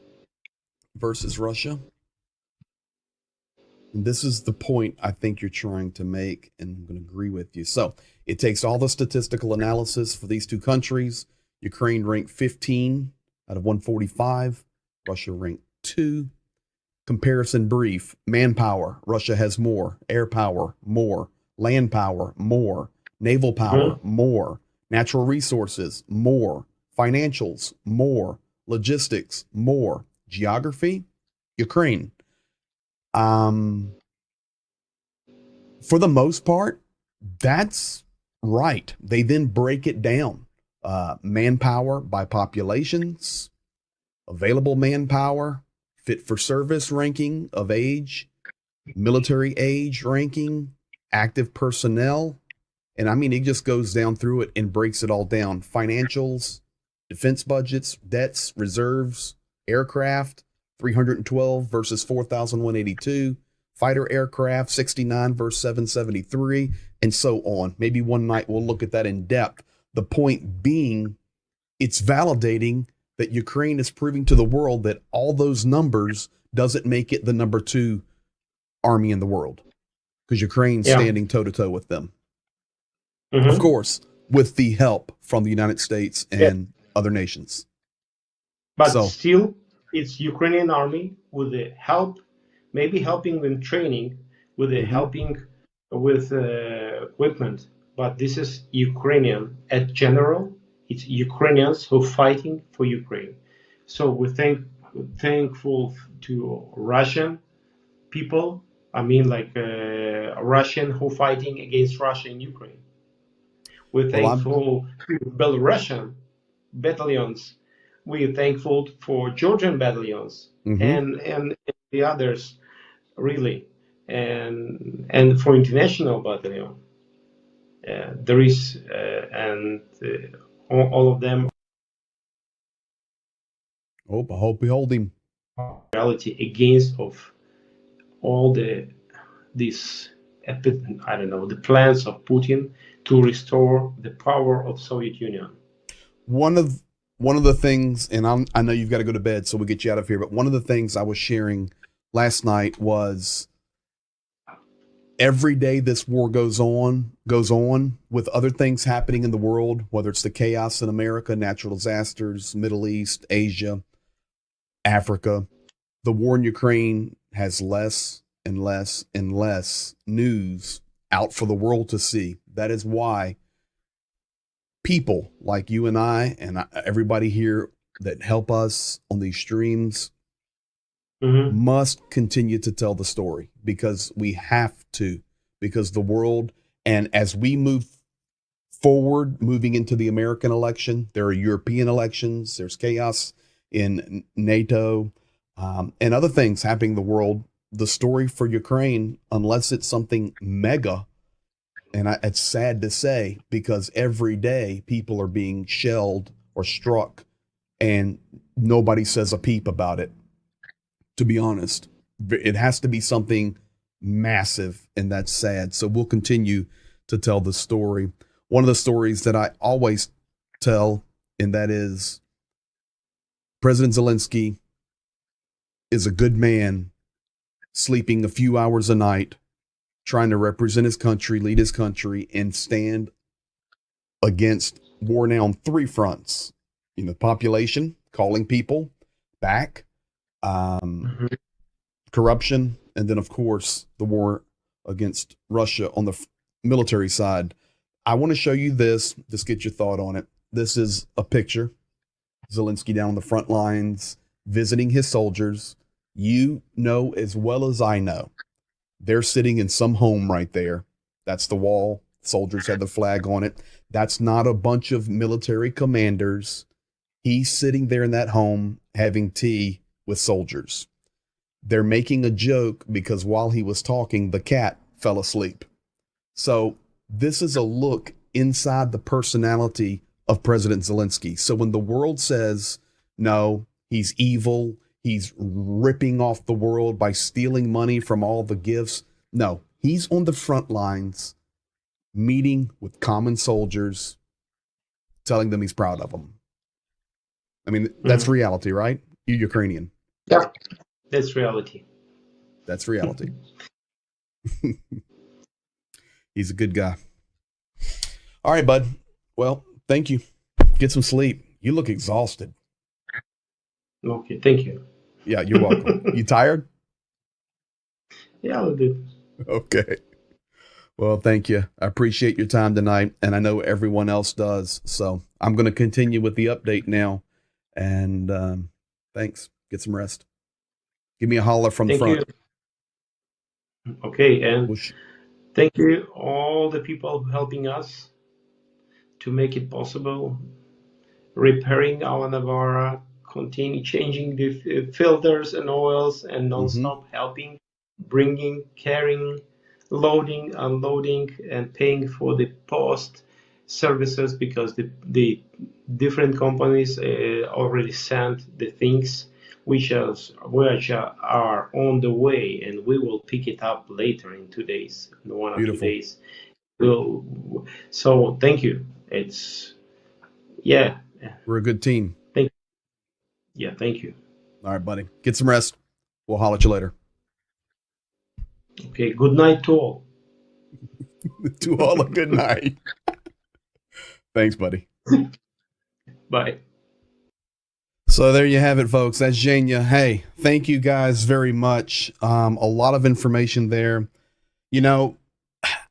versus Russia. And this is the point I think you're trying to make, and I'm going to agree with you. So it takes all the statistical analysis for these two countries. Ukraine ranked 15 out of 145. Russia ranked 2. Comparison brief. Manpower. Russia has more. Air power, more. Land power, more. Naval power, more. Natural resources, more. Financials, more. Logistics, more. Geography, Ukraine. For the most part, that's right. They then break it down. Manpower by populations, available manpower, fit for service ranking of age, military age ranking, active personnel. And I mean, it just goes down through it and breaks it all down. Financials, defense budgets, debts, reserves, aircraft, 312 versus 4,182, fighter aircraft, 69 versus 773, and so on. Maybe one night we'll look at that in depth. The point being, it's validating that Ukraine is proving to the world that all those numbers doesn't make it the number 2 army in the world, because Ukraine's standing toe-to-toe with them. Of course, with the help from the United States and other nations. But still, it's Ukrainian army with the help, maybe helping with training, with the helping with equipment. But this is Ukrainian at general. It's Ukrainians who are fighting for Ukraine. So we're thankful to Russian people. I mean, like Russian who are fighting against Russia in Ukraine. We're thankful to Belarusian battalions. We're thankful for Georgian battalions and the others, really, and for international battalion. There is all of them. I hope we hold him. Reality against of all these I don't know, the plans of Putin to restore the power of Soviet Union. One of the things, and I know you've got to go to bed, so we'll get you out of here. But one of the things I was sharing last night was, every day this war goes on with other things happening in the world, whether it's the chaos in America, natural disasters, Middle East, Asia, Africa. The war in Ukraine has less and less and less news out for the world to see. That is why people like you and I and everybody here that help us on these streams Mm-hmm. must continue to tell the story, because we have to, because the world, and as we move forward, moving into the American election, there are European elections, there's chaos in NATO, and other things happening in the world. The story for Ukraine, unless it's something mega, and it's sad to say, because every day people are being shelled or struck and nobody says a peep about it. To be honest, it has to be something massive, and that's sad. So we'll continue to tell the story. One of the stories that I always tell, and that is President Zelensky is a good man, sleeping a few hours a night, trying to represent his country, lead his country, and stand against war now on three fronts. Population, calling people back, corruption, and then, of course, the war against Russia on the military side. I want to show you this. Just get your thought on it. This is a picture. Zelensky down on the front lines, visiting his soldiers. You know as well as I know, they're sitting in some home right there. That's the wall. Soldiers had the flag on it. That's not a bunch of military commanders. He's sitting there in that home having tea with soldiers. They're making a joke because while he was talking, the cat fell asleep. So this is a look inside the personality of President Zelensky. So when the world says, no, he's evil, he's ripping off the world by stealing money from all the gifts. No, he's on the front lines, meeting with common soldiers, telling them he's proud of them. I mean, that's reality, right? You're Ukrainian. Yeah, that's reality. That's reality. He's a good guy. All right, bud. Well, thank you. Get some sleep. You look exhausted. Okay, thank you. Yeah, you're welcome. You tired? Yeah, I'll do. Okay. Well, thank you. I appreciate your time tonight, and I know everyone else does. So I'm going to continue with the update now. And thanks. Get some rest. Give me a holler from the front. You. Okay, and thank you all the people helping us to make it possible, repairing our Navara, continue changing the filters and oils, and non-stop helping, bringing, carrying, loading, unloading, and paying for the post services, because the different companies already sent the things which are on the way, and we will pick it up later in 2 days, in 1 or 2 days. So thank you. It's we're a good team. Thank you. All right, buddy. Get some rest. We'll holler at you later. Okay. Good night to all. To all, a good night. Thanks, buddy. Bye. So there you have it, folks. That's Zhenya. Hey, thank you guys very much. A lot of information there.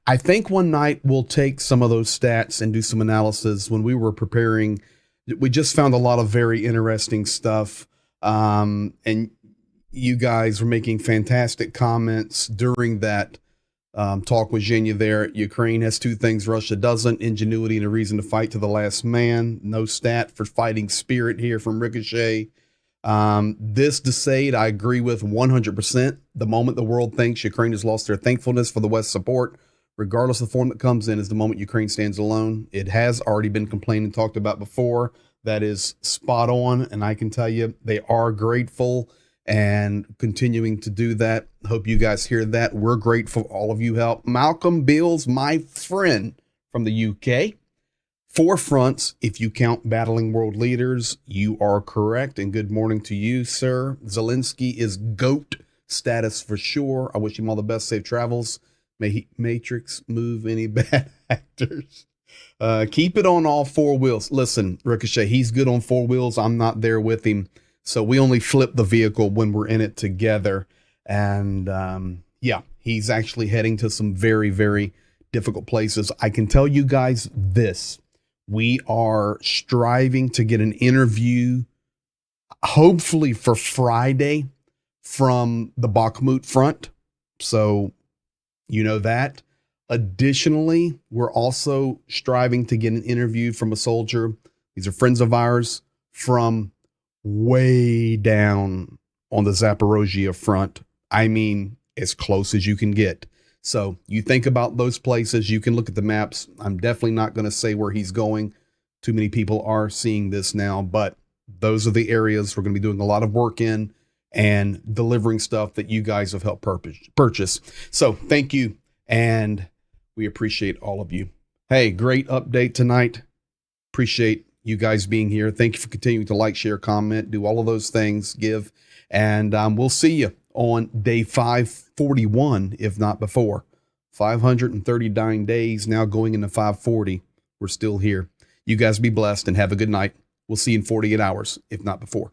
I think one night we'll take some of those stats and do some analysis. When we were preparing, we just found a lot of very interesting stuff. And you guys were making fantastic comments during that talk with Zhenya there. Ukraine has two things Russia doesn't: ingenuity and a reason to fight to the last man. No stat for fighting spirit here from Ricochet. This Desade, I agree with 100%. The moment the world thinks Ukraine has lost their thankfulness for the West's support, regardless of the form that comes in, is the moment Ukraine stands alone. It has already been complained and talked about before. That is spot on, and I can tell you they are grateful and continuing to do that. Hope you guys hear that. We're grateful for all of you help. Malcolm Beals, my friend from the UK. 4 fronts, if you count battling world leaders. You are correct, and good morning to you, sir. Zelensky is GOAT status for sure. I wish him all the best. Safe travels. May Matrix move any bad actors. Keep it on all 4 wheels. Listen, Ricochet, he's good on 4 wheels. I'm not there with him. So we only flip the vehicle when we're in it together. And he's actually heading to some very, very difficult places. I can tell you guys this. We are striving to get an interview hopefully for Friday from the Bakhmut front. So you know that. Additionally, we're also striving to get an interview from a soldier. These are friends of ours from way down on the Zaporozhye front. I mean, as close as you can get. So you think about those places, you can look at the maps. I'm definitely not going to say where he's going. Too many people are seeing this now, but those are the areas we're going to be doing a lot of work in and delivering stuff that you guys have helped purchase. So thank you. And we appreciate all of you. Hey, great update tonight. Appreciate you guys being here. Thank you for continuing to like, share, comment, do all of those things, give. And we'll see you on day 541, if not before. 539 days now going into 540. We're still here. You guys be blessed and have a good night. We'll see you in 48 hours, if not before.